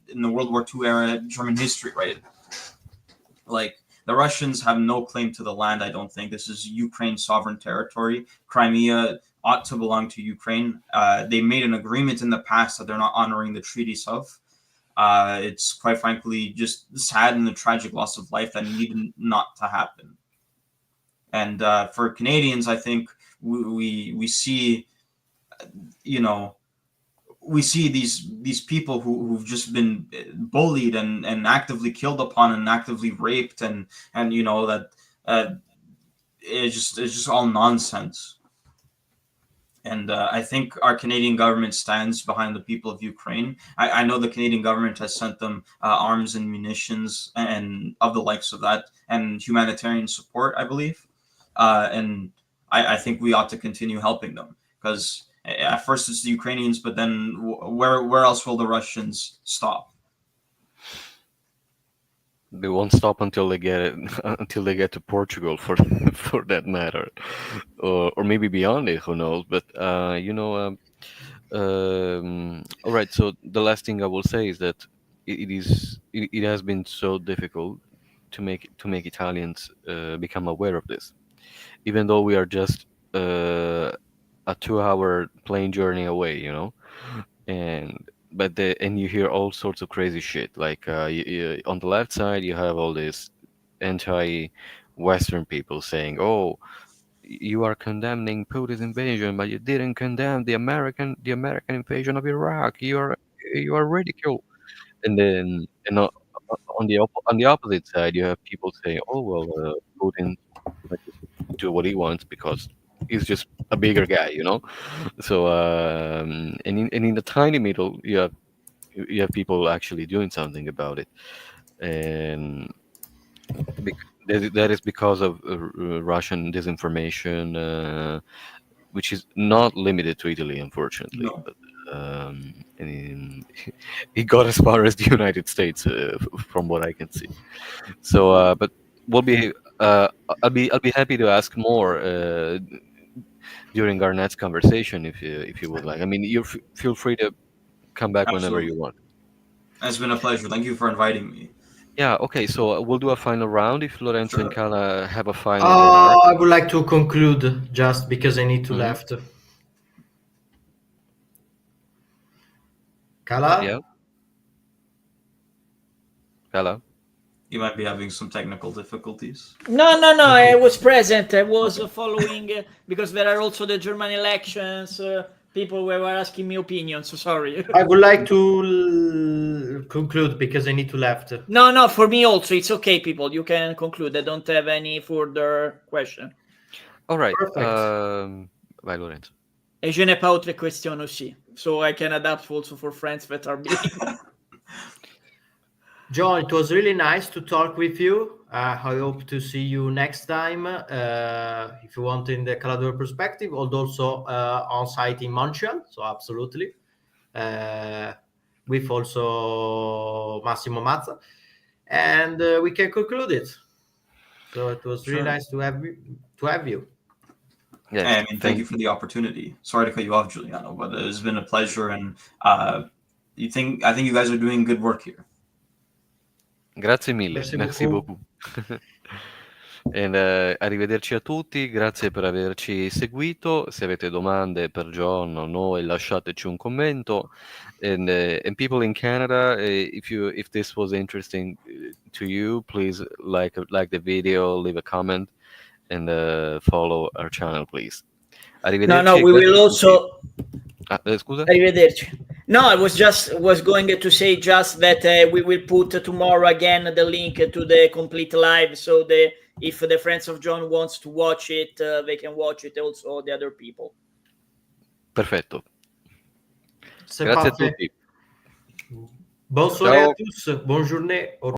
Speaker 3: in the World War II era German history, right? Like, the Russians have no claim to the land. I don't think this is Ukraine's sovereign territory. Crimea ought to belong to Ukraine. They made an agreement in the past that they're not honoring the treaties of. It's quite frankly just sad and the tragic loss of life that needed not to happen. And for Canadians, I think we see, we see these people who've just been bullied and actively killed upon and actively raped and that it's just all nonsense. And I think our Canadian government stands behind the people of Ukraine. I know the Canadian government has sent them arms and munitions and of the likes of that and humanitarian support, I believe. And I think we ought to continue helping them, because at first it's the Ukrainians, but then where else will the Russians stop?
Speaker 2: They won't stop until they get to Portugal, for for that matter, or maybe beyond it. Who knows? But all right. So the last thing I will say is that it has been so difficult to make Italians become aware of this, even though we are just a 2-hour plane journey away, and you hear all sorts of crazy shit. Like on the left side, you have all this anti-Western people saying, "Oh, you are condemning Putin's invasion, but you didn't condemn the American invasion of Iraq. You are ridiculed." And then, on the opposite side, you have people saying, "Oh well, Putin might just do what he wants because he's just a bigger guy." So, and in the tiny middle, you have people actually doing something about it, and that is because of Russian disinformation, which is not limited to Italy, unfortunately.
Speaker 3: No.
Speaker 2: But and it got as far as the United States, from what I can see. So, but we'll be. I'll be happy to ask more during our next conversation if you would like. I mean, feel free to come back whenever
Speaker 3: Absolutely.
Speaker 2: you want.
Speaker 3: It's been a pleasure. Thank you for inviting me.
Speaker 2: Yeah. Okay. So we'll do a final round if Lorenzo and
Speaker 3: Sure.
Speaker 2: Kala have a final remark.
Speaker 4: I would like to conclude just because I need to
Speaker 2: Mhm.
Speaker 4: left. Kala?
Speaker 2: Yeah. Kala.
Speaker 3: You might be having some technical difficulties.
Speaker 1: No, I was present. I was following because there are also the German elections. People were asking me opinions. So sorry.
Speaker 4: I would like to conclude because I need to left.
Speaker 1: No, for me also. It's okay, people. You can conclude. I don't have any further question.
Speaker 2: All right.
Speaker 4: Perfect.
Speaker 2: Vai Lorenzo.
Speaker 1: Et je n'ai pas autre question aussi. So I can adapt also for friends that are big.
Speaker 4: John, it was really nice to talk with you. I hope to see you next time, if you want, in the Calador perspective, and also on site in Montreal. So absolutely, with also Massimo Mazza, and we can conclude it. So it was really
Speaker 3: Sure.
Speaker 4: nice to have you.
Speaker 2: Yeah.
Speaker 3: I mean, thank you for the opportunity. Sorry to cut you off, Giuliano, but it's been a pleasure, and I think you guys are doing good work here.
Speaker 2: Grazie mille.
Speaker 4: Merci
Speaker 2: Merci
Speaker 4: beaucoup.
Speaker 2: beaucoup. Arrivederci a tutti, grazie per averci seguito. Se avete domande per John o noi, lasciateci un commento. And people in Canada, if this was interesting to you, please like the video, leave a comment, and follow our channel, please. Arrivederci.
Speaker 1: No, we will also.
Speaker 2: Scusa?
Speaker 1: Arrivederci. No, I was going to say just that we will put tomorrow again the link to the complete live, so if the friends of John wants to watch it, they can watch it, also the other people.
Speaker 2: Perfetto.
Speaker 4: C'est
Speaker 2: Grazie
Speaker 4: parfait.
Speaker 2: a tutti.
Speaker 4: Bonne soirée
Speaker 2: Ciao.
Speaker 4: à tous, bonne journée. Au revoir.